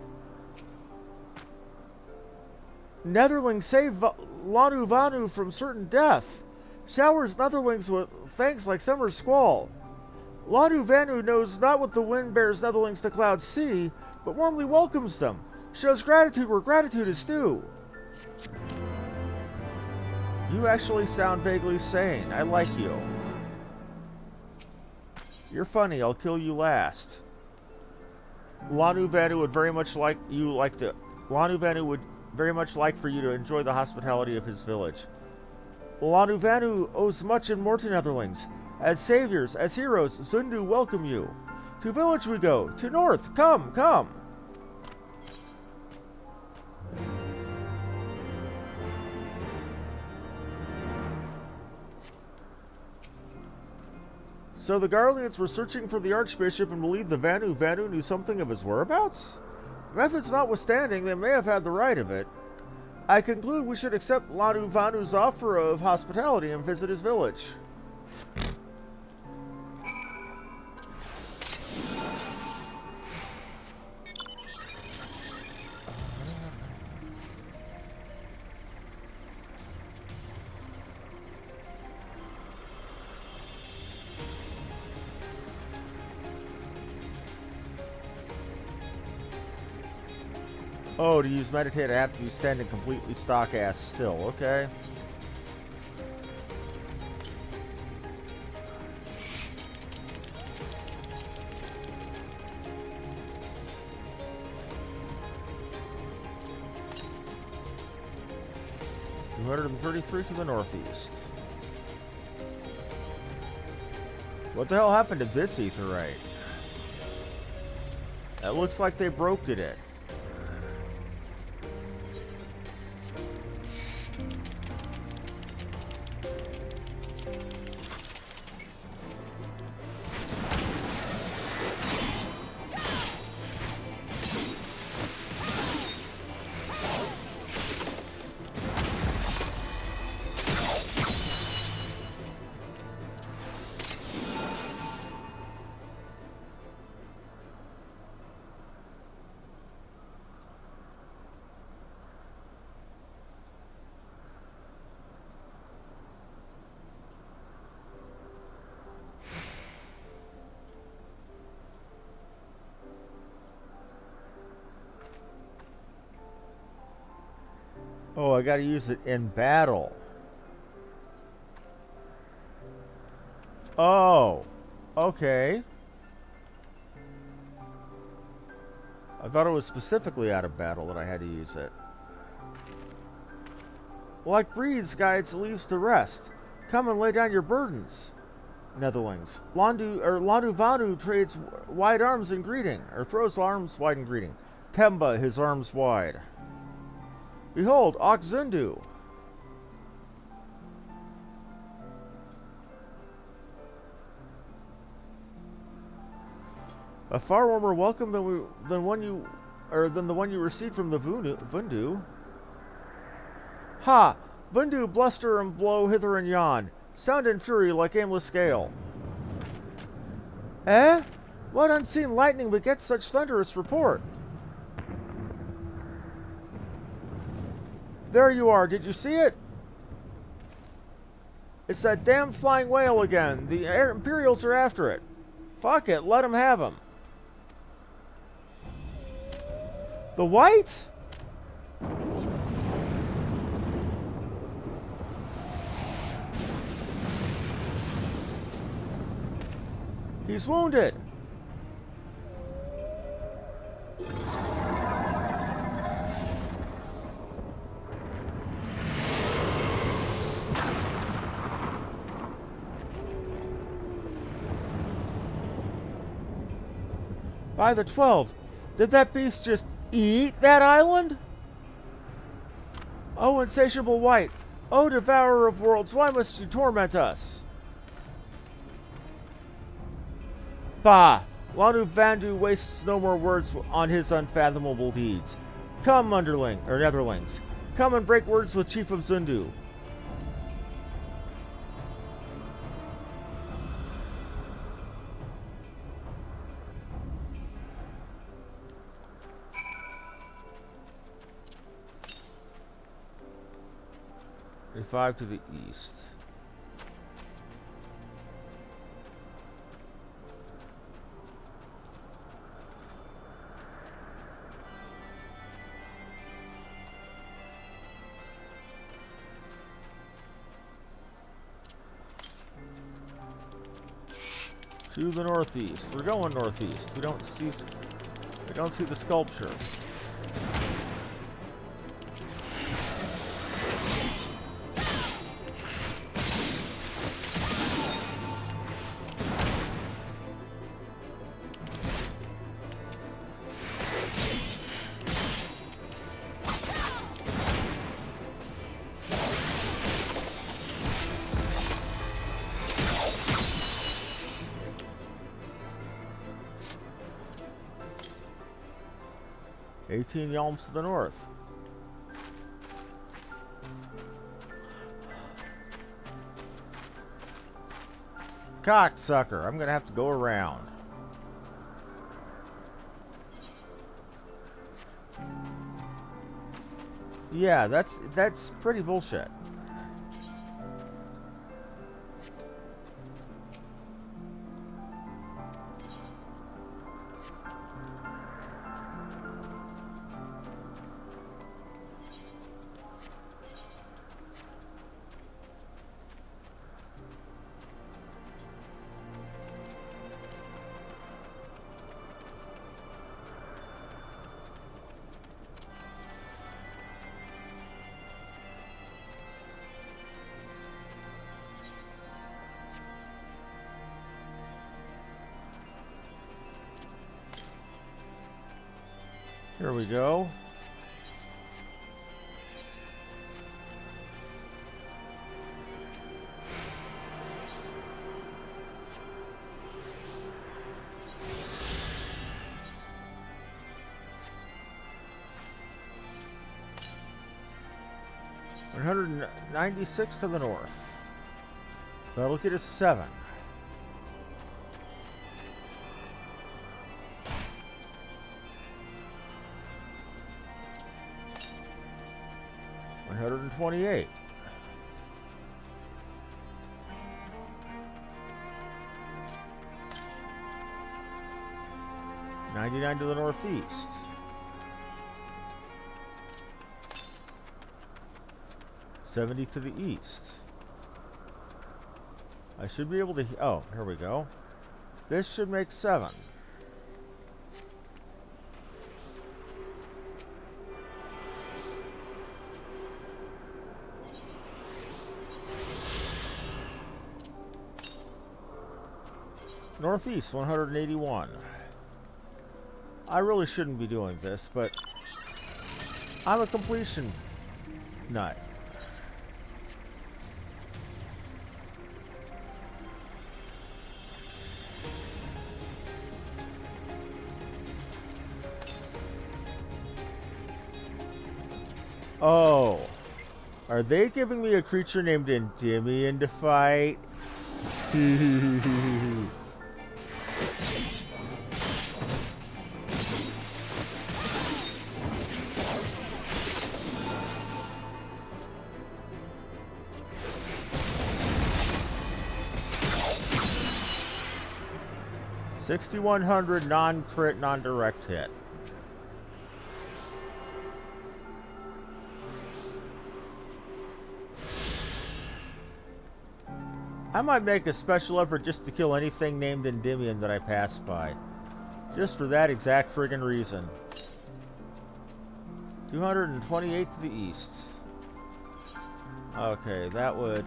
Netherlings save Lanu Vanu from certain death, showers Netherlings with thanks like summer squall. Lanu Vanu knows not what the wind bears Netherlings to cloud sea, but warmly welcomes them, shows gratitude where gratitude is due. You actually sound vaguely sane. I like you. You're funny. I'll kill you last. Lanu Vanu would very much like you like to. Lanu Vanu would very much like for you to enjoy the hospitality of his village. Lanu Vanu owes much and more to Netherlings. As saviors, as heroes, Zundu welcome you. To village we go. To north. Come, come. So the Garleans were searching for the Archbishop and believed the Vanu knew something of his whereabouts? Methods notwithstanding, they may have had the right of it. I conclude we should accept Lanu Vanu's offer of hospitality and visit his village. Oh, to use meditate, I have to be standing completely stock ass still. Okay. $233 to the northeast. What the hell happened to this aetherite? That looks like they broke it. Oh, I gotta use it in battle. Oh, okay. I thought it was specifically out of battle that I had to use it. Like breeds guides leaves to rest. Come and lay down your burdens. Netherlings. Landu Vanu trades wide arms in greeting, or throws arms wide in greeting. Temba his arms wide. Behold, Oxzundu. A far warmer welcome than the one you received from the Vundu. Ha! Vundu bluster and blow hither and yon, sound and fury like aimless gale. Eh? What unseen lightning begets such thunderous report? There you are, did you see it? It's that damn flying whale again. The Imperials are after it. Fuck it, let them have him. The white? He's wounded. By the 12, did that beast just eat that island? Oh, insatiable white. Oh, devourer of worlds, why must you torment us? Bah! Lanu Vandu wastes no more words on his unfathomable deeds. Come, underling, or netherlings. Come and break words with Chief of Zundu. $5 to the east. To the northeast. We're going northeast. We don't see the sculpture. Yalms to the north. Cocksucker, I'm gonna have to go around. Yeah, that's pretty bullshit. Here we go. $196 to the north. That'll get us 7. $128. $99 to the northeast. $70 to the east. I should be able to... Oh, here we go. This should make 7. Northeast, 181. I really shouldn't be doing this, but I'm a completion nut. Oh, are they giving me a creature named Endymion to fight? 6,100 non-crit, non-direct hit. I might make a special effort just to kill anything named Endymion that I pass by. Just for that exact friggin' reason. 228 to the east. Okay, that would...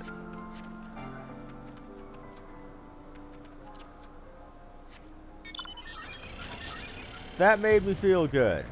That made me feel good.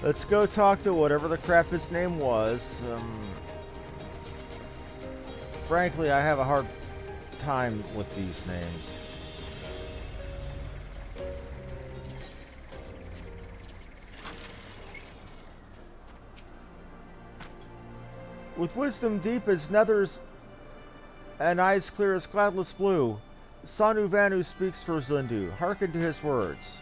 Let's go talk to whatever the crap his name was. Frankly, I have a hard time with these names. With wisdom deep as nethers and eyes clear as cloudless blue, Sanu Vanu speaks for Zundu. Hearken to his words.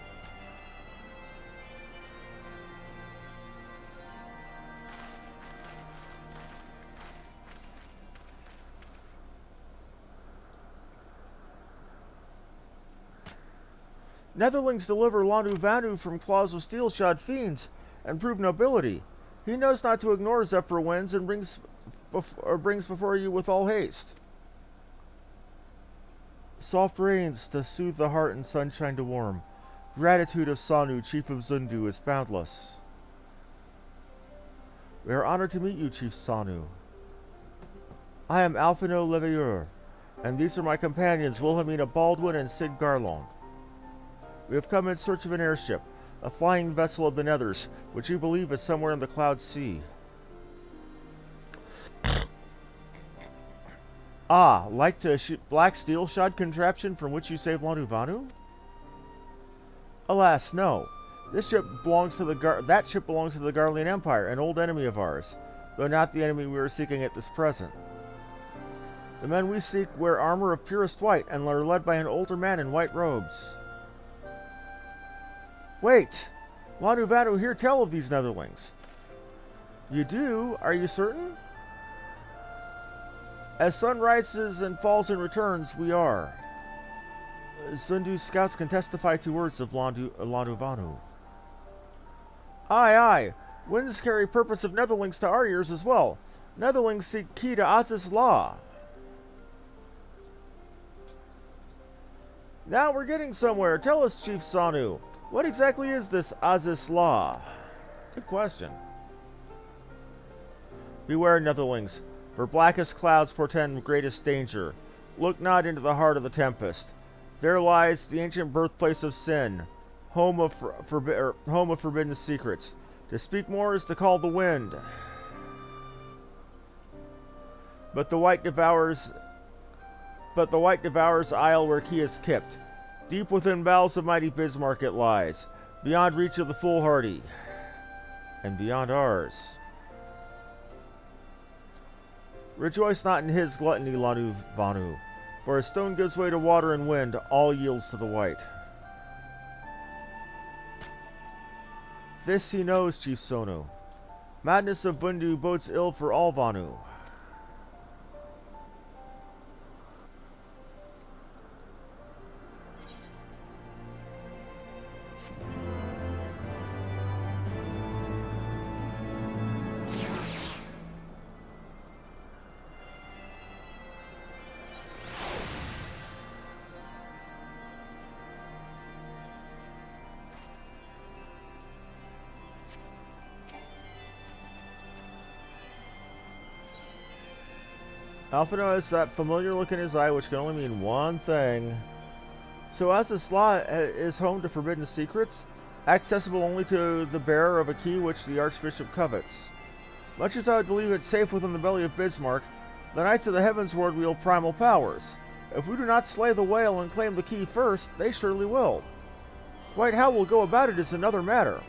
Netherlings deliver Lanu Vanu from claws of steel-shod fiends and prove nobility. He knows not to ignore Zephyr winds and brings before you with all haste. Soft rains to soothe the heart and sunshine to warm. Gratitude of Sanu, chief of Zundu, is boundless. We are honored to meet you, Chief Sanu. I am Alphino Leveilleur, and these are my companions, Wilhelmina Baldwin and Sid Garlong. We have come in search of an airship, a flying vessel of the Nethers, which we believe is somewhere in the Cloud Sea. Ah, like the black steel-shod contraption from which you saved Lanu Vanu? Alas, no. This ship belongs to that ship belongs to the Garlean Empire, an old enemy of ours, though not the enemy we are seeking at this present. The men we seek wear armor of purest white and are led by an older man in white robes. Wait! Lanu Vanu here tell of these Netherlings. You do? Are you certain? As sun rises and falls and returns, we are. Zundu's scouts can testify to words of Lanu Vanu. Aye, aye. Winds carry purpose of Netherlings to our ears as well. Netherlings seek key to Az's law. Now we're getting somewhere. Tell us, Chief Sanu, what exactly is this Az's law? Good question. Beware, Netherlings, for blackest clouds portend greatest danger. Look not into the heart of the tempest. There lies the ancient birthplace of sin, home of forbidden secrets. To speak more is to call the wind. But the white devours isle where key is kept. Deep within bowels of mighty Bismarck it lies, beyond reach of the foolhardy, and beyond ours. Rejoice not in his gluttony, Lanu Vanu, for as stone gives way to water and wind, all yields to the white. This he knows, Chief Sonu. Madness of Bundu bodes ill for all Vanu. Alphino has that familiar look in his eye, which can only mean one thing. So as this law is home to forbidden secrets, accessible only to the bearer of a key which the Archbishop covets. Much as I would believe it safe within the belly of Bismarck, the Knights of the Heavensward wield primal powers. If we do not slay the whale and claim the key first, they surely will. Quite how we'll go about it is another matter.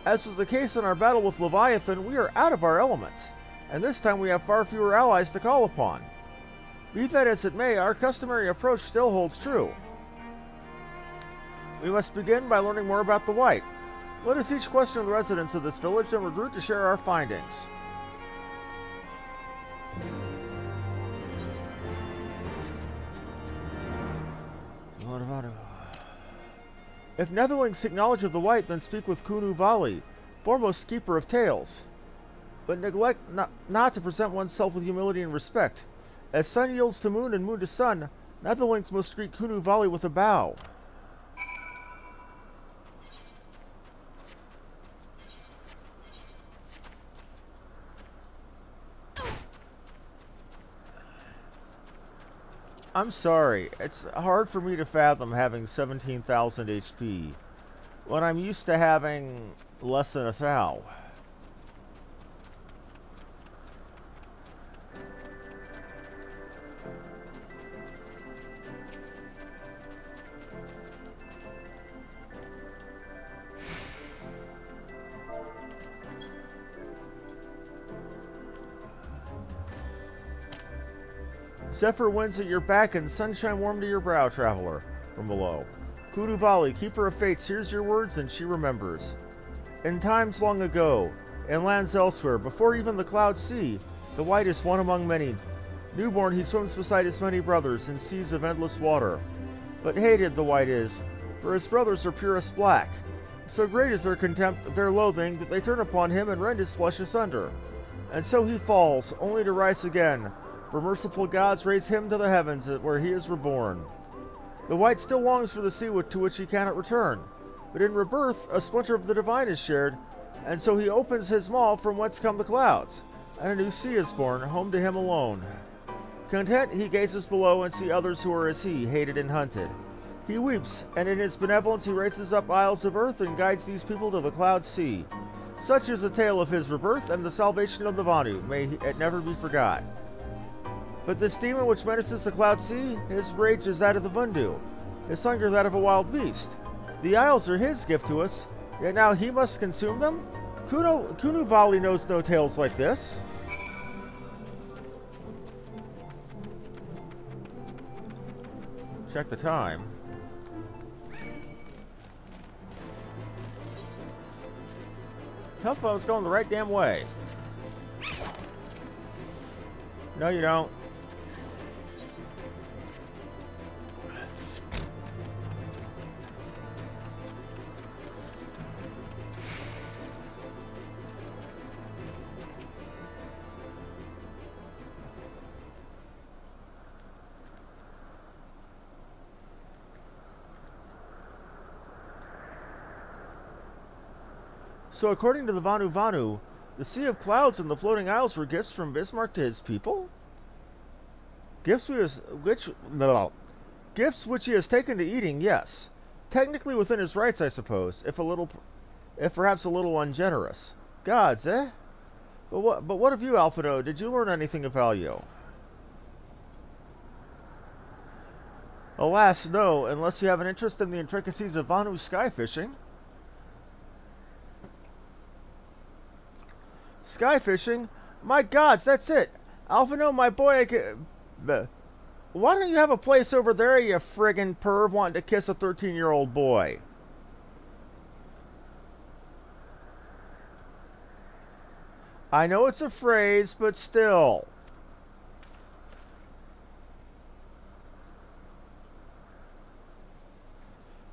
As was the case in our battle with Leviathan, we are out of our element, and this time we have far fewer allies to call upon. Be that as it may, our customary approach still holds true. We must begin by learning more about the White. Let us each question the residents of this village and regroup to share our findings. If Netherlings seek knowledge of the White, then speak with Kunu Vali, foremost keeper of tales. But neglect not to present oneself with humility and respect. As sun yields to moon and moon to sun, Netherlings must greet Kunu Vali with a bow. I'm sorry, it's hard for me to fathom having 17,000 HP when I'm used to having less than 1,000. Zephyr winds at your back and sunshine warm to your brow, traveler, from below. Kunu Vali, keeper of fates, hears your words and she remembers. In times long ago, in lands elsewhere, before even the clouds see, the White is one among many. Newborn, he swims beside his many brothers in seas of endless water. But hated the White is, for his brothers are purest black. So great is their contempt, their loathing, that they turn upon him and rend his flesh asunder. And so he falls, only to rise again, for merciful gods raise him to the heavens where he is reborn. The White still longs for the sea to which he cannot return, but in rebirth a splinter of the divine is shared, and so he opens his maw from whence come the clouds, and a new sea is born, home to him alone. Content he gazes below and see others who are as he, hated and hunted. He weeps, and in his benevolence he raises up isles of earth and guides these people to the cloud sea. Such is the tale of his rebirth and the salvation of the Vanu, may it never be forgot. But this demon which menaces the cloud sea, his rage is that of the Vundu, his hunger that of a wild beast. The isles are his gift to us, yet now he must consume them? Kunu Vali knows no tales like this. Check the time. Telephone's going the right damn way. No, you don't. So according to the Vanu Vanu, the Sea of Clouds and the Floating Isles were gifts from Bismarck to his people? Gifts which he has taken to eating, yes. Technically within his rights, I suppose, if perhaps a little ungenerous. Gods, eh? But what of you, Alphino? Did you learn anything of value? Alas, no, unless you have an interest in the intricacies of Vanu sky fishing. Sky fishing? My gods, that's it! Alphino, my boy, why don't you have a place over there, you friggin' perv, wanting to kiss a 13-year-old boy? I know it's a phrase, but still.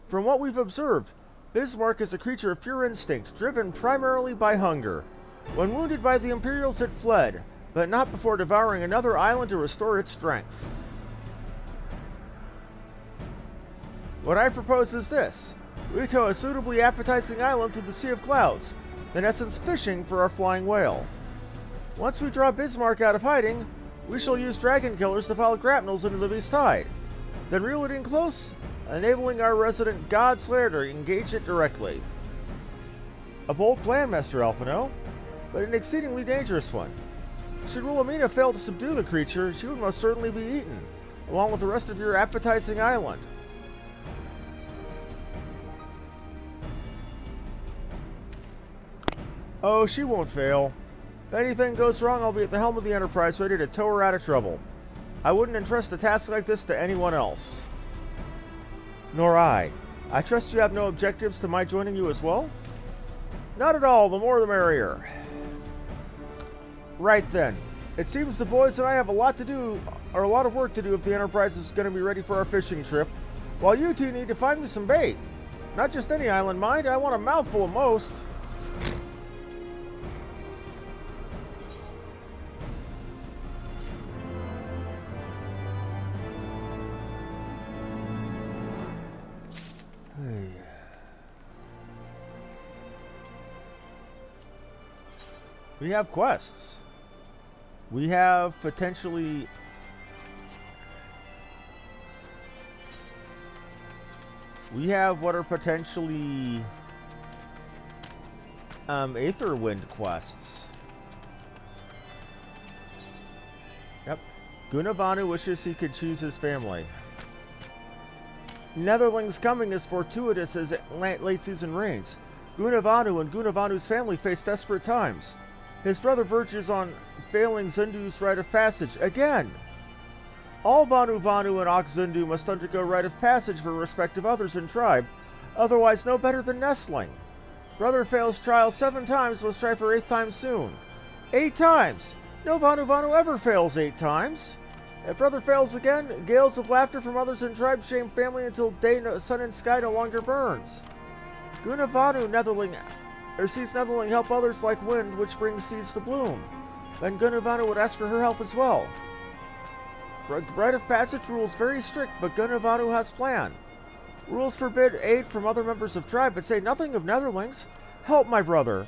From what we've observed, Bismarck is a creature of pure instinct, driven primarily by hunger. When wounded by the Imperials, it fled, but not before devouring another island to restore its strength. What I propose is this. We tow a suitably appetizing island through the Sea of Clouds, in essence fishing for our flying whale. Once we draw Bismarck out of hiding, we shall use dragon killers to follow grapnels into the beast's hide, then reel it in close, enabling our resident god slayer to engage it directly. A bold plan, Master Alphino, but an exceedingly dangerous one. Should Wilhelmina fail to subdue the creature, she would most certainly be eaten, along with the rest of your appetizing island. Oh, she won't fail. If anything goes wrong, I'll be at the helm of the Enterprise, ready to tow her out of trouble. I wouldn't entrust a task like this to anyone else. Nor I. I trust you have no objectives to my joining you as well? Not at all, the more the merrier. Right then. It seems the boys and I have a lot of work to do if the Enterprise is going to be ready for our fishing trip, while you two need to find me some bait. Not just any island, mind. I want a mouthful of most. We have quests. We have potentially... We have what are potentially... Aetherwind quests. Yep. Gunavanu wishes he could choose his family. Netherling's coming is fortuitous as late season rains. Gunavanu and Gunavanu's family face desperate times. His brother verges on failing Zundu's rite of passage again. All Vanu Vanu and Ox Zundu must undergo rite of passage for respect of others in tribe, otherwise no better than nestling. Brother fails trial 7 times, must try for 8th time soon. 8 times! No Vanu Vanu ever fails 8 times. If brother fails again, gales of laughter from others in tribe shame family until day, sun, and sky no longer burns. Gunavanu sees Netherling help others like wind, which brings seeds to bloom. Then Gunavanu would ask for her help as well. Rite of passage rules very strict, but Gunavanu has plan. Rules forbid aid from other members of tribe, but say nothing of Netherlings. Help my brother,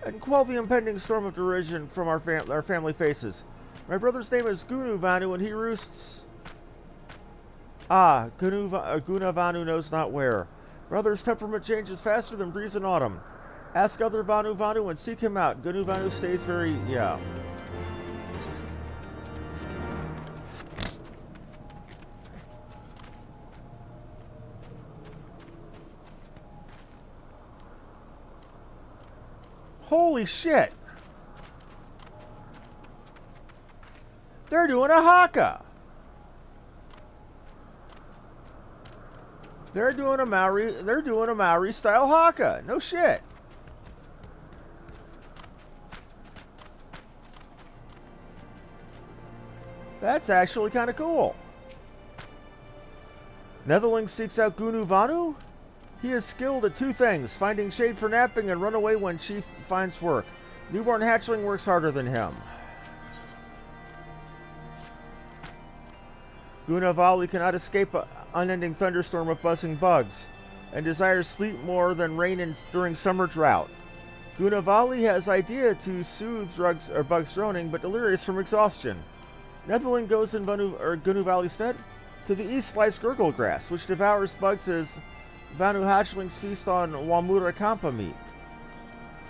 and quell the impending storm of derision from our family faces. My brother's name is Gunavanu, and he roosts... Gunavanu knows not where. Brother's temperament changes faster than breeze in autumn. Ask other Vanu Vanu and seek him out. Gunavanu stays very... yeah. Holy shit! They're doing a haka! They're doing a Maori style haka. No shit. That's actually kind of cool. Netherling seeks out Gunavanu. He is skilled at 2 things, finding shade for napping and run away when Chief finds work. Newborn hatchling works harder than him. Gunavali cannot escape an unending thunderstorm of buzzing bugs, and desires sleep more than rain during summer drought. Gunavali has idea to soothe bugs droning, but delirious from exhaustion. Netherling goes in Gunavali's stead. To the east lies Gurgle Grass, which devours bugs as Vanu hatchlings feast on Wamura Kampa meat.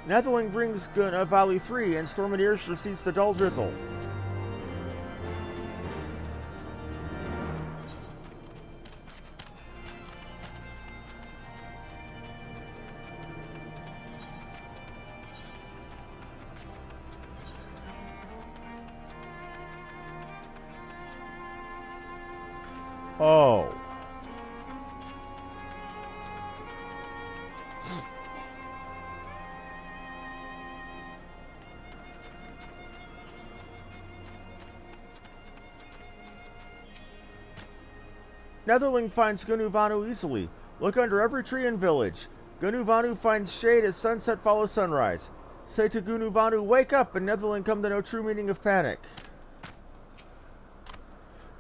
Netherling brings Gunavali 3, and Stormineers receives the dull drizzle. Oh. Netherling finds Gunuvanu easily. Look under every tree in village. Gunuvanu finds shade as sunset follows sunrise. Say to Gunuvanu, wake up, and Netherling come to know true meaning of panic.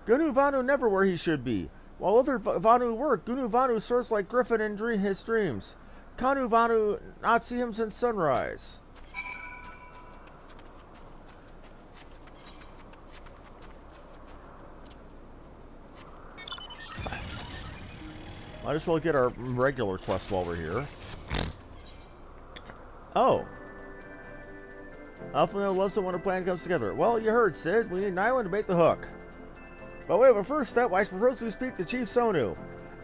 Gunuvanu never where he should be. While other Vanu work, Gunuvanu soars like Griffin in his dreams. Kanuvanu not see him since sunrise. Might as well get our regular quest while we're here. Oh. Alpha loves it when a plan comes together. Well, you heard, Sid. We need an island to bait the hook. By way of a first step, I propose we speak to Chief Sonu.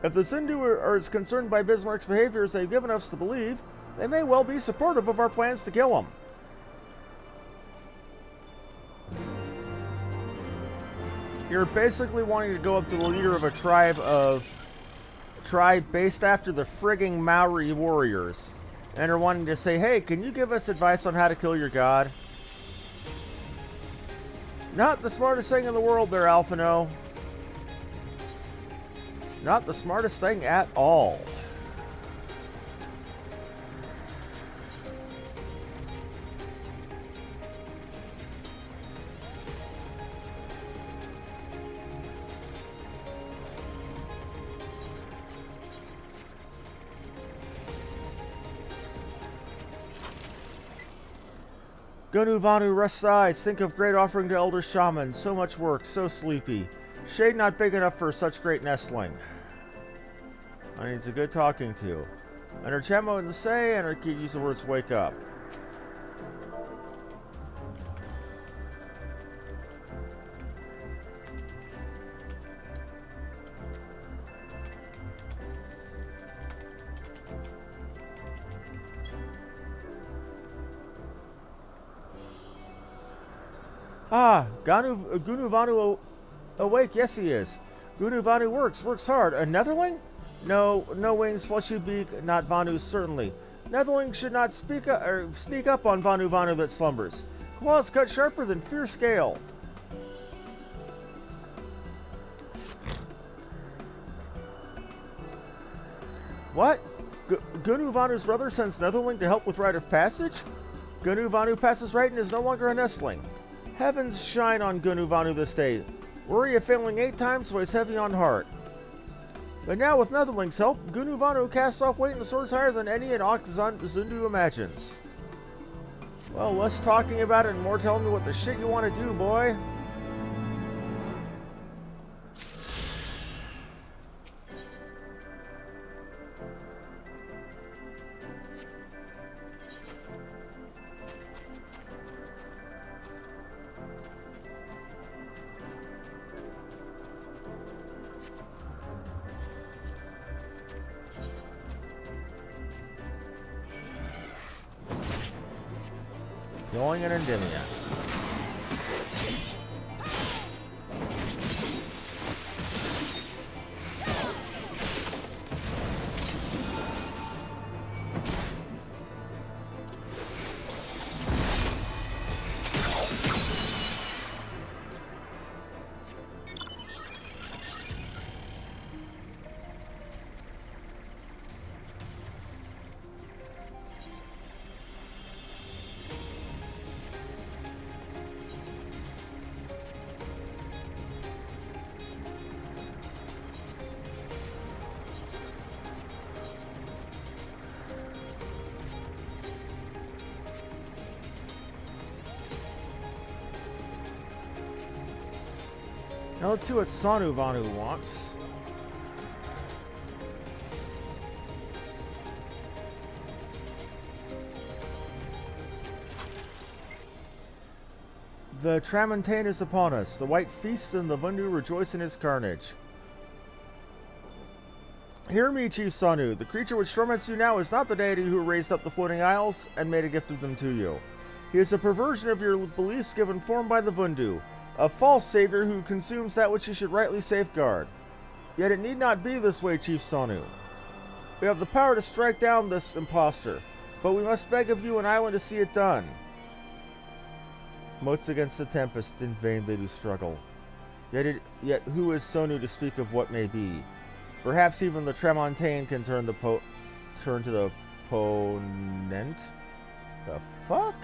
If the Sindu are as concerned by Bismarck's behavior as they've given us to believe, they may well be supportive of our plans to kill him. You're basically wanting to go up to the leader of a tribe based after the frigging Maori warriors, and are wanting to say, hey, can you give us advice on how to kill your god? Not the smartest thing in the world there, Alphino. Not the smartest thing at all. Gunuvanu rests eyes. Think of great offering to elder shaman. So much work, so sleepy. Shade not big enough for such great nestling. I needs a good talking to. And her chemo and say, and her key use the words wake up. Ah, Gunuvanu awake, yes he is. Gunuvanu works hard. A Netherling? No wings, fleshy beak, not Vanu certainly. Netherling should not sneak up on Vanu that slumbers. Claws cut sharper than fierce scale. What? Gunuvanu's brother sends Netherling to help with rite of passage? Gunuvanu passes right and is no longer a nestling. Heavens shine on Gunuvanu this day. Worry of failing 8 times weighs heavy on heart. But now with Netherling's help, Gunuvanu casts off weight and soars higher than any in Zundu imagines. Well, less talking about it and more telling me what the shit you want to do, boy. Going in Endymion. Now let's see what Sanu Vanu wants. The Tramontane is upon us. The white feasts and the Vundu rejoice in his carnage. Hear me, Chief Sanu. The creature which torments you now is not the deity who raised up the floating isles and made a gift of them to you. He is a perversion of your beliefs given form by the Vundu, a false savior who consumes that which he should rightly safeguard. Yet it need not be this way, Chief Sanu. We have the power to strike down this impostor, but we must beg of you an island to see it done. Motes against the tempest, in vain they do struggle. Yet who is Sonu to speak of what may be? Perhaps even the Tramontane can turn to the Ponent? The fuck?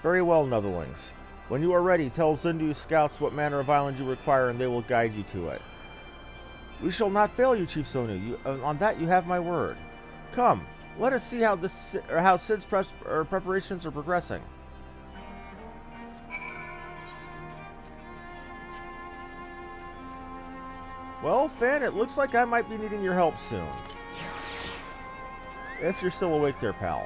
Very well, Netherlings. When you are ready, tell Zindu's scouts what manner of island you require, and they will guide you to it. We shall not fail you, Chief Sonu. On that you have my word. Come, let us see how Sid's preparations are progressing. Well, Fan, it looks like I might be needing your help soon. If you're still awake there, pal.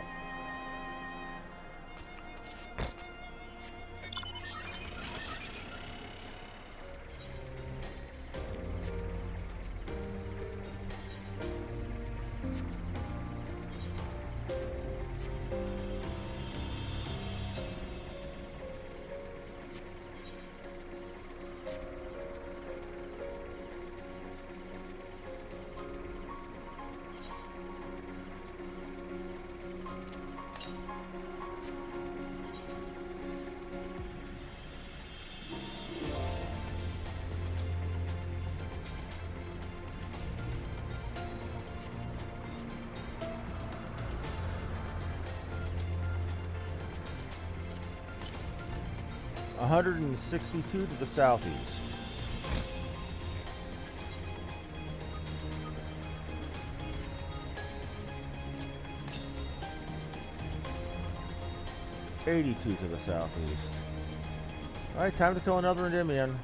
$162 to the southeast. $82 to the southeast. Alright, time to kill another Endymion.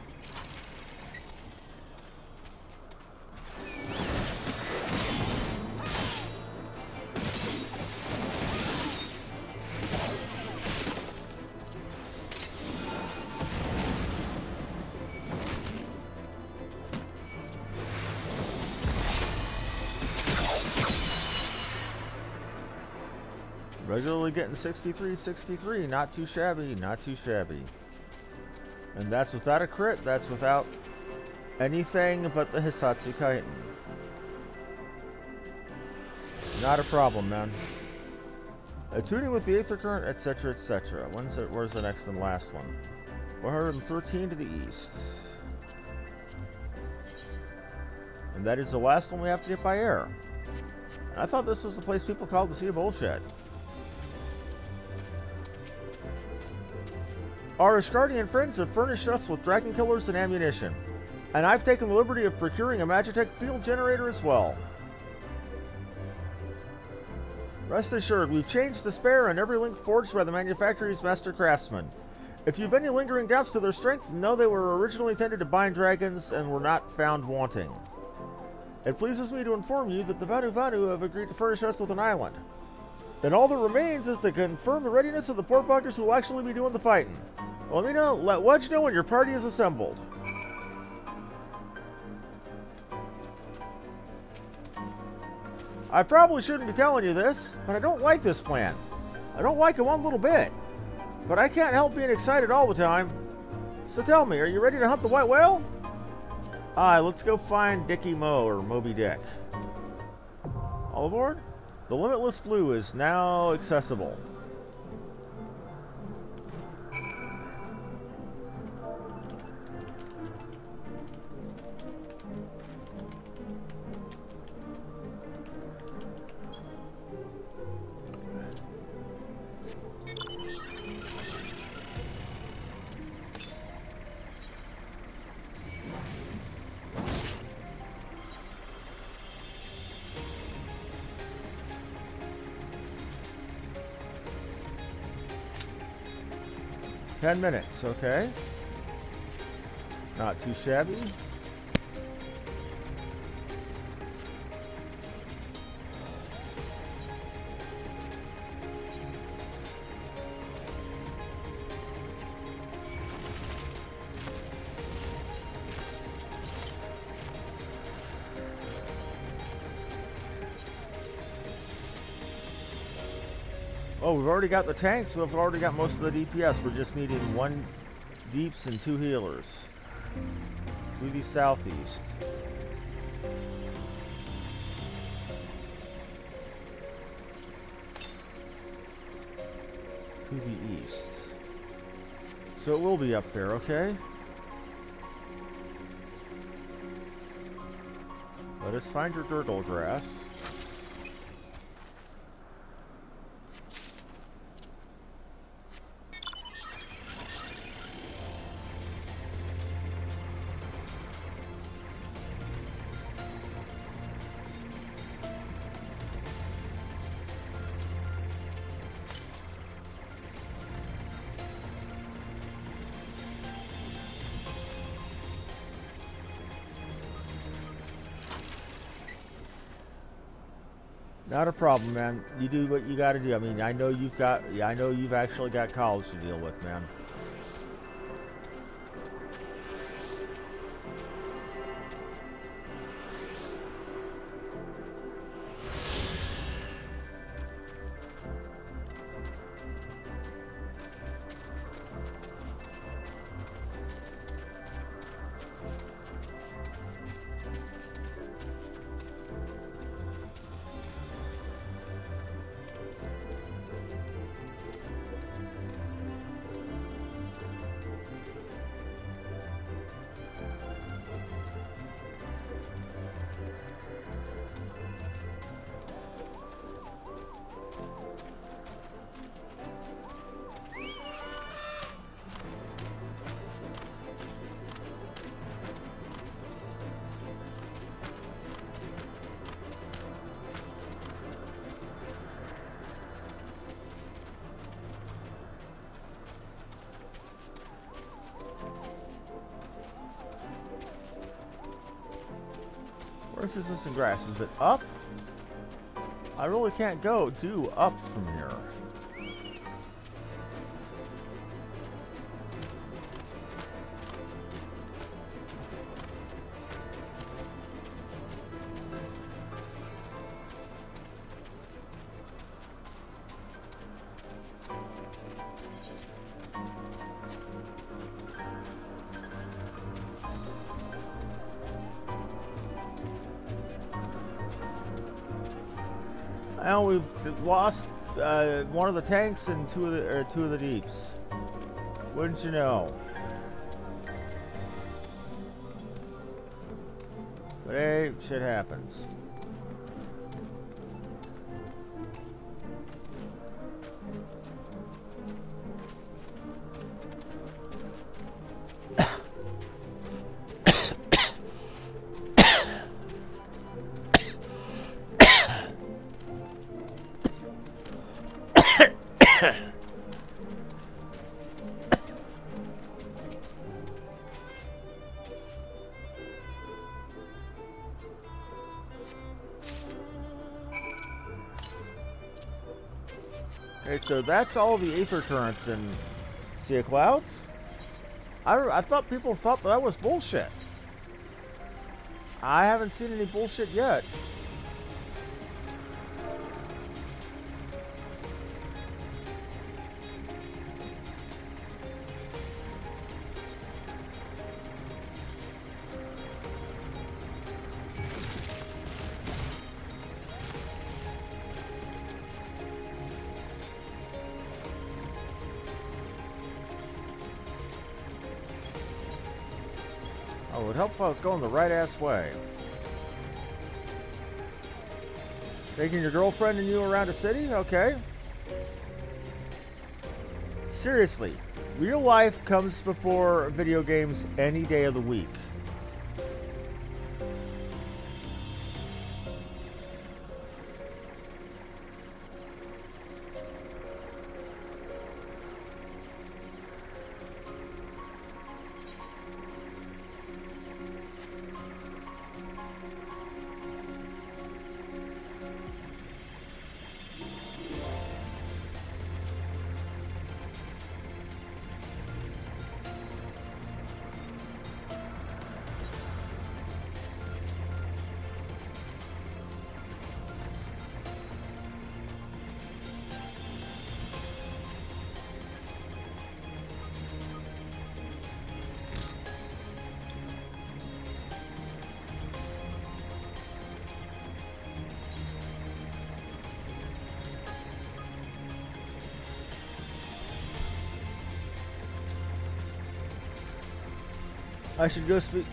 Regularly getting 63, not too shabby, not too shabby. And that's without a crit, that's without anything but the Hisatsu Kaiten. Not a problem, man. Tuning with the Aether Current, etc., etc. Where's the next and last one? 113 to the east. And that is the last one we have to get by air. I thought this was the place people called the Sea of Bullshit. Our ISHGARDian friends have furnished us with dragon killers and ammunition, and I've taken the liberty of procuring a Magitech field generator as well. Rest assured, we've changed the spare and every link forged by the manufacturer's master craftsmen. If you've any lingering doubts to their strength, know they were originally intended to bind dragons and were not found wanting. It pleases me to inform you that the Vanu Vanu have agreed to furnish us with an island. Then all that remains is to confirm the readiness of the port bunkers who will actually be doing the fighting. Let Wedge know when your party is assembled. I probably shouldn't be telling you this, but I don't like this plan. I don't like it one little bit. But I can't help being excited all the time. So tell me, are you ready to hunt the white whale? Aye, let's go find Dickie Mo, or Moby Dick. All aboard? The Limitless Blue is now accessible. $10 minutes, okay. Not too shabby. Oh, we've already got the tanks, so we've already got most of the DPS. We're just needing 1 deeps and 2 healers. To the southeast. To the east. So it will be up there, okay? Let us find your girdle grass. Not a problem, man. You do what you got to do. I mean, I know you've actually got college to deal with, man. Where's this missing grass? Is it up? I really can't go up from here. Well, we've lost one of the tanks and two of the deeps. Wouldn't you know? But hey, shit happens. Okay, so that's all the aether currents in Sea of Clouds. I thought people thought that was bullshit. I haven't seen any bullshit yet. Oh, it would help if I was going the right ass way. Taking your girlfriend and you around a city? Okay. Seriously, real life comes before video games any day of the week. I should go speak.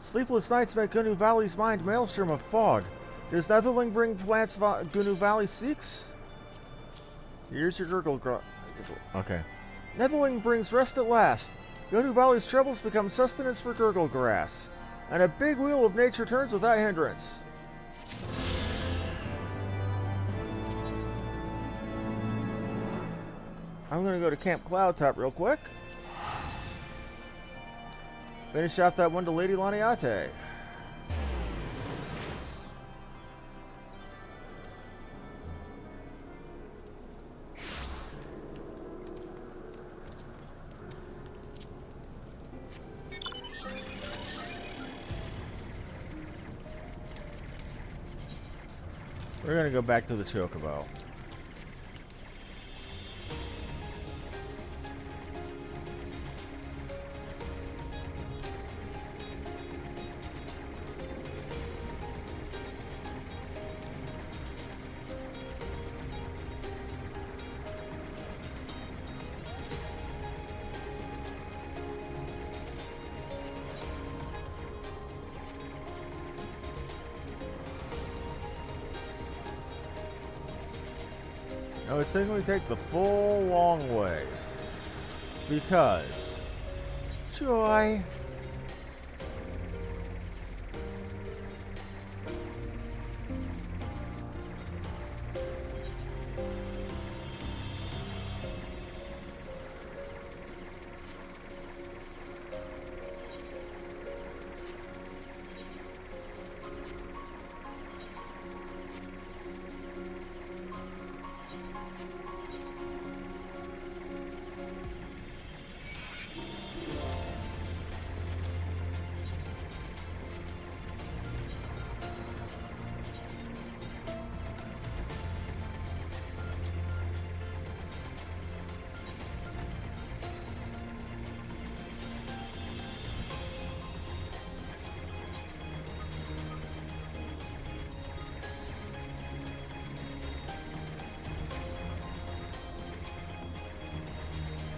Sleepless nights make Gunu Valley's mind maelstrom of fog. Does Netherling bring plants Gunu Valley seeks? Here's your gurgle. Okay. Netherling brings rest at last. Gunu Valley's troubles become sustenance for gurgle grass. And a big wheel of nature turns without hindrance. I'm gonna go to Camp Cloudtop real quick. Finish off that one to Lady Laniate. We're gonna go back to the Chocobo. No, it's taking me to take the full long way. Because joy.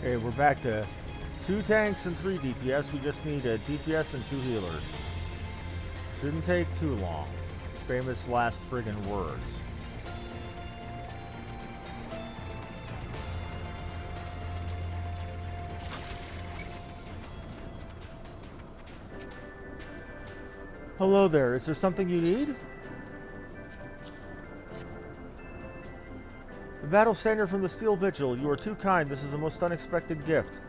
Okay, we're back to 2 tanks and 3 DPS. We just need a DPS and 2 healers. Shouldn't take too long. Famous last friggin' words. Hello there. Is there something you need? The battle standard from the Steel Vigil. You are too kind. This is a most unexpected gift.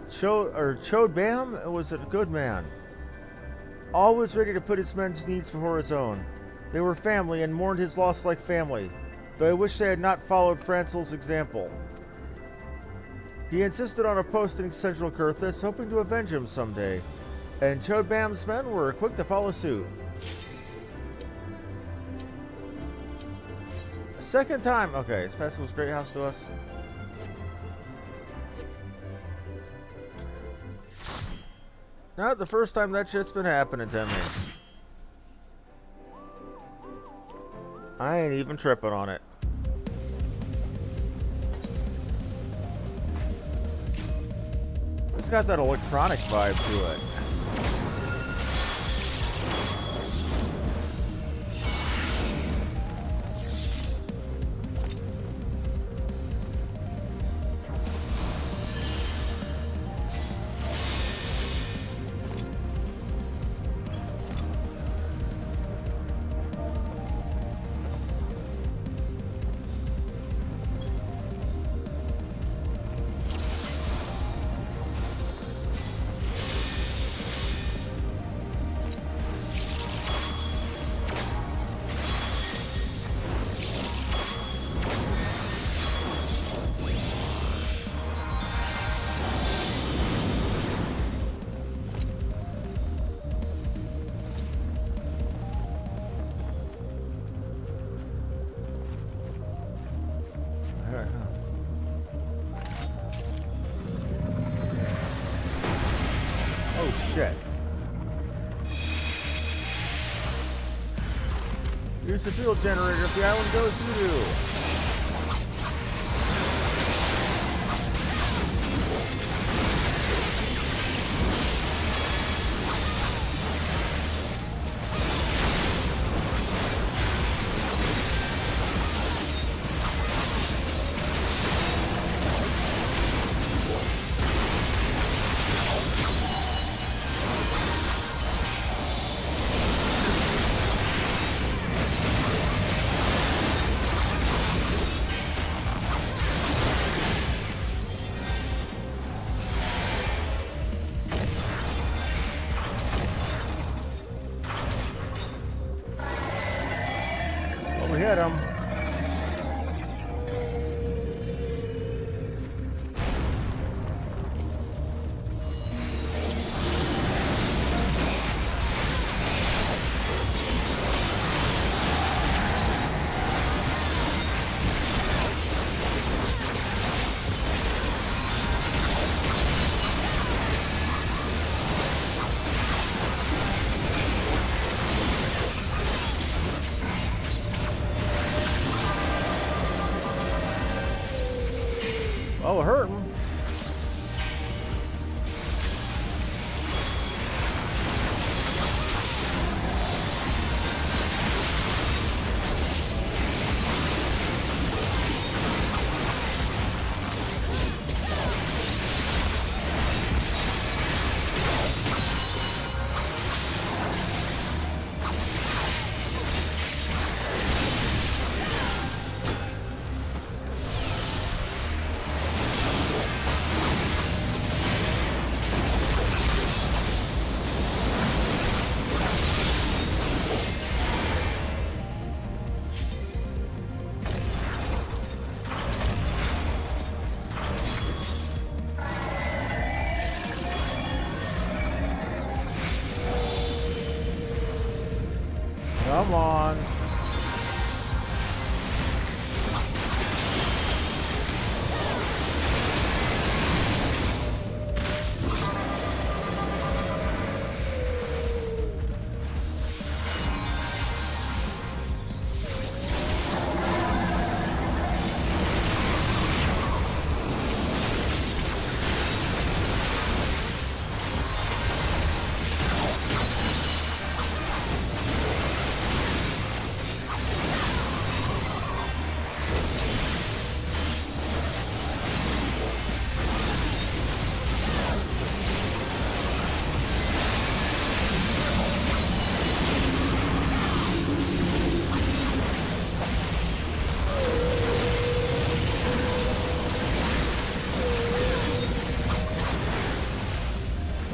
Chode Bam was a good man. Always ready to put his men's needs before his own. They were family and mourned his loss like family, though I wish they had not followed Francel's example. He insisted on a post in Central Kurthis, hoping to avenge him someday, and Chode Bam's men were quick to follow suit. Second time. Okay, it's Festival's Great House to us. Not the first time that shit's been happening to me. I ain't even tripping on it. It's got that electronic vibe to it. shit. Use the fuel generator if the island goes doo-doo. Hit him. Oh, it hurt him. Come on.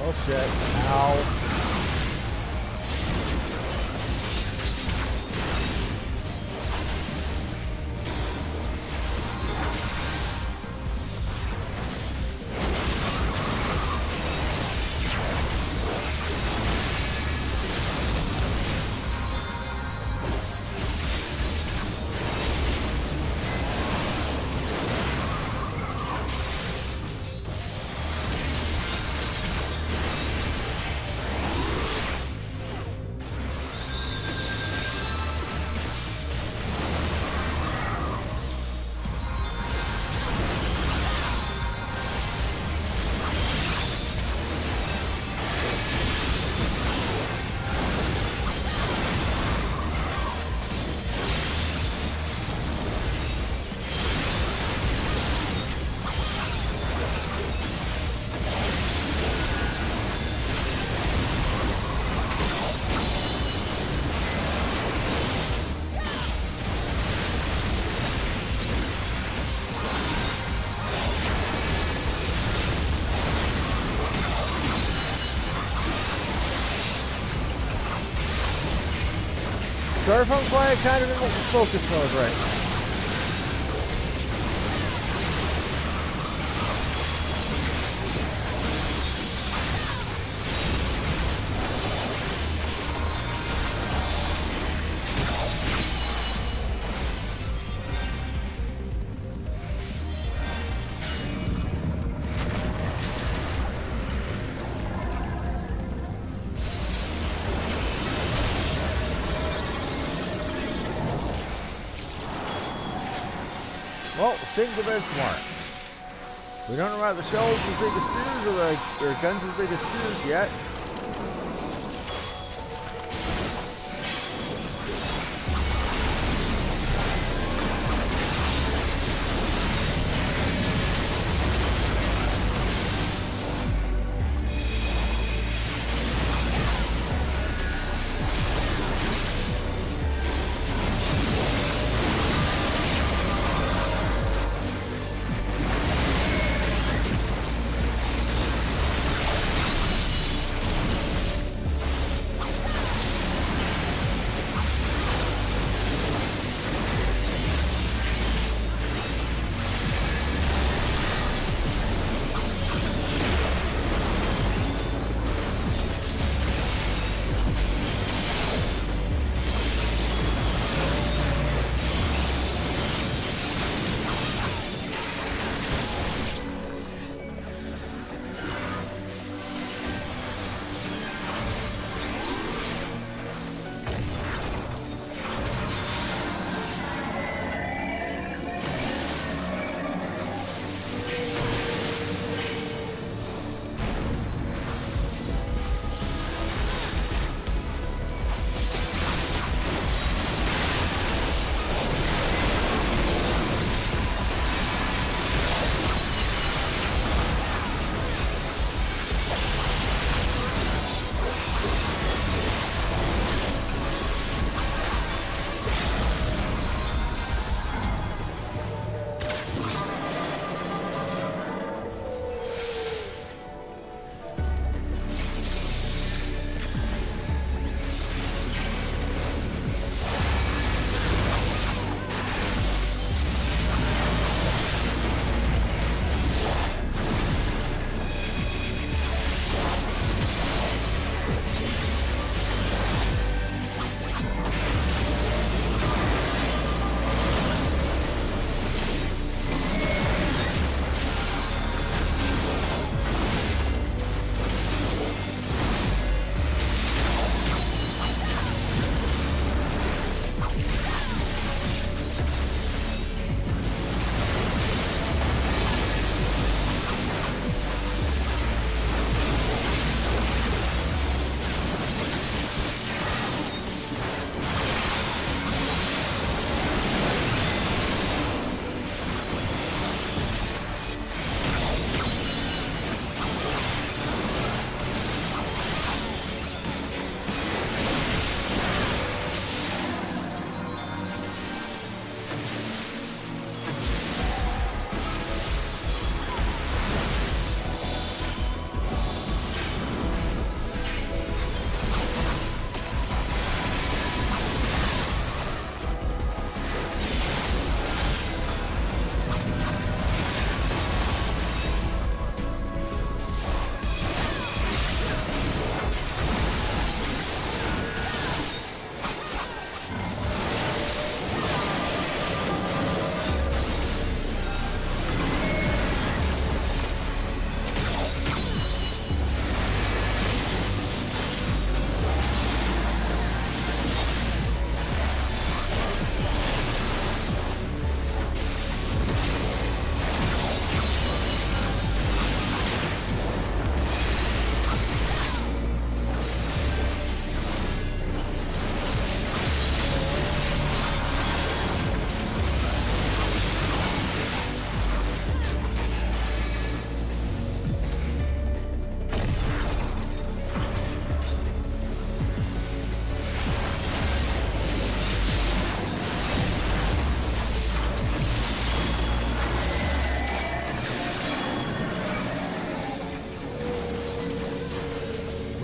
Oh shit. Ow. Sorry if I'm quiet, kind of in focus mode right now. Well, think the benchmark. We don't know about the shells as big as spears or the guns as big as spears yet.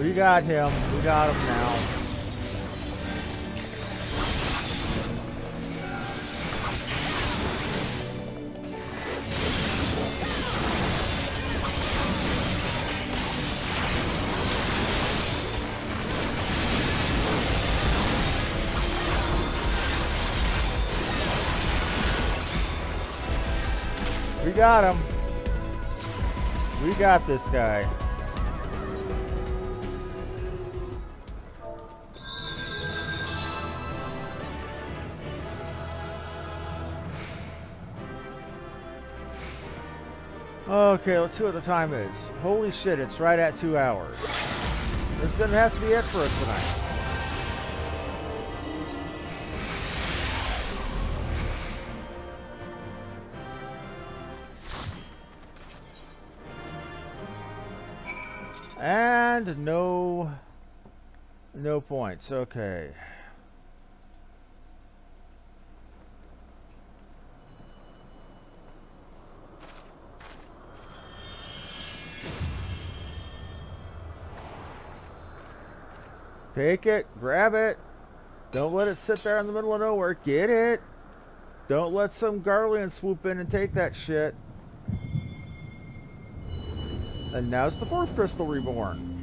We got him. We got him now. We got him. We got this guy. Okay, let's see what the time is. Holy shit, it's right at 2 hours. It's gonna have to be it for us tonight. And no points. Okay. Take it, grab it. Don't let it sit there in the middle of nowhere. Get it. Don't let some Garlean swoop in and take that shit. And now's the 4th crystal reborn.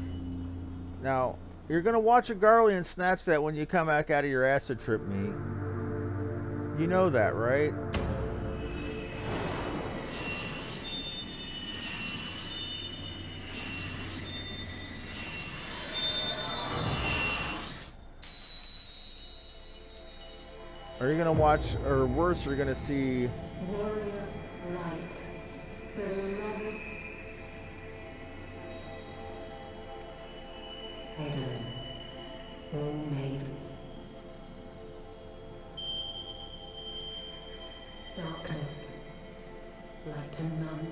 Now, you're going to watch a Garlean snatch that when you come back out of your acid trip meet. You know that, right? Are you going to watch, or worse, you're going to see... Warrior light, beloved Edelin, O maiden. Darkness, light to none,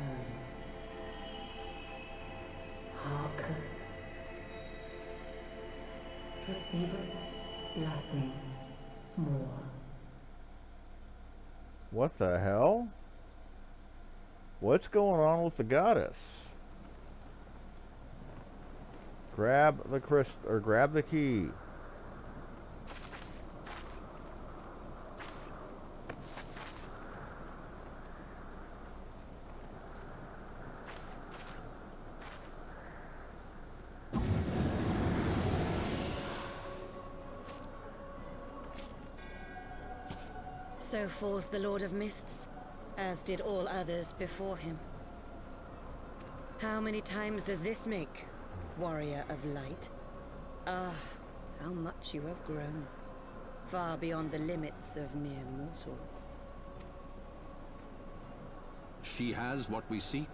known. Hearken, receiver, blessing. More. What the hell? What's going on with the goddess? Grab the crystal, or grab the key. So falls the Lord of Mists, as did all others before him. How many times does this make, Warrior of Light? Ah, how much you have grown, far beyond the limits of mere mortals. She has what we seek?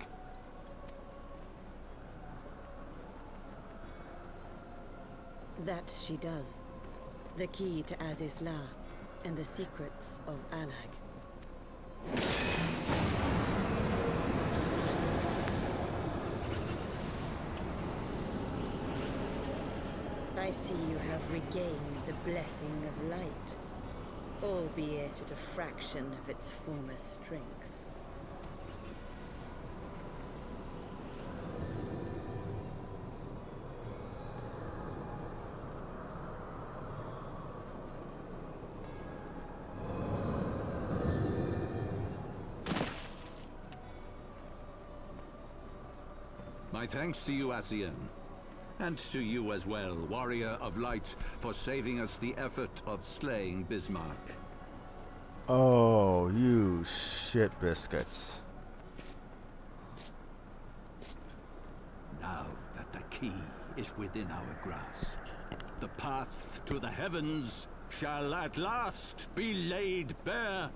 That she does. The key to ISHGARD and the secrets of Alag. I see you have regained the blessing of light, albeit at a fraction of its former strength. My thanks to you, Ascian. And to you as well, Warrior of Light, for saving us the effort of slaying Bismarck. Oh, you shit biscuits. Now that the key is within our grasp, the path to the heavens shall at last be laid bare.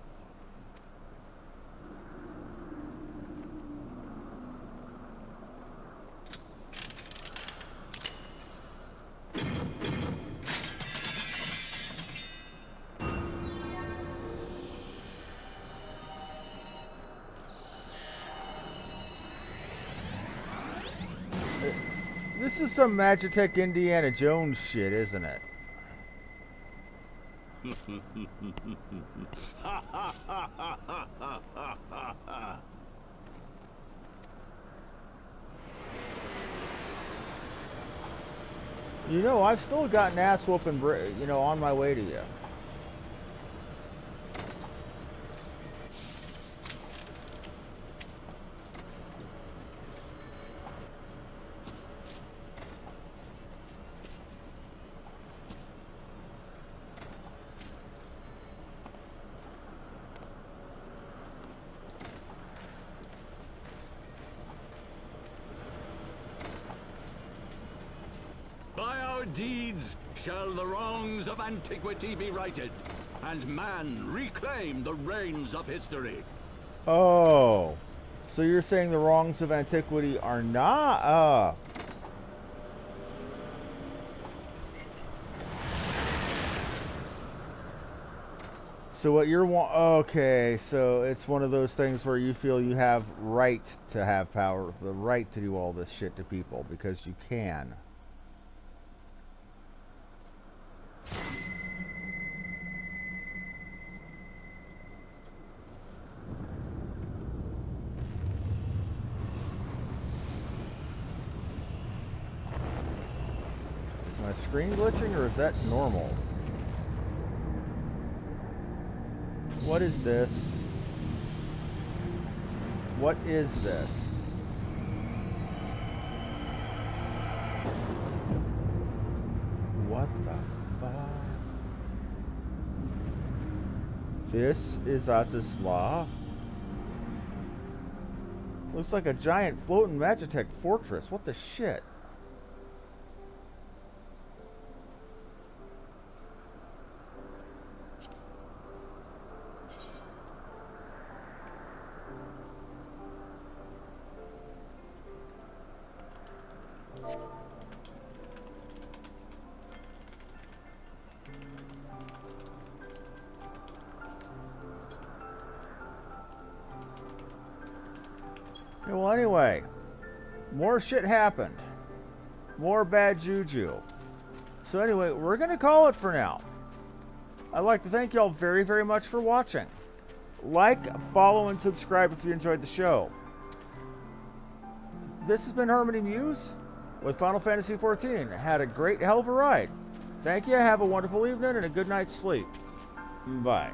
This is some Magitech Indiana Jones shit, isn't it? You know, I've still got an ass whooping, you know, on my way to you. Deeds shall the wrongs of antiquity be righted, and man reclaim the reins of history. Oh, So you're saying the wrongs of antiquity are not... So what you're okay, so it's one of those things where you feel you have right to have power, the right to do all this shit to people because you can. Is my screen glitching or is that normal? What is this? What is this? What the fuck? This is Azizla. Looks like a giant floating Magitech fortress. What the shit? Well, anyway, more shit happened. More bad juju. So anyway, we're going to call it for now. I'd like to thank y'all very, very much for watching. Like, follow, and subscribe if you enjoyed the show. This has been Harmony Muse with Final Fantasy XIV. Had a great hell of a ride. Thank you, have a wonderful evening, and a good night's sleep. Bye.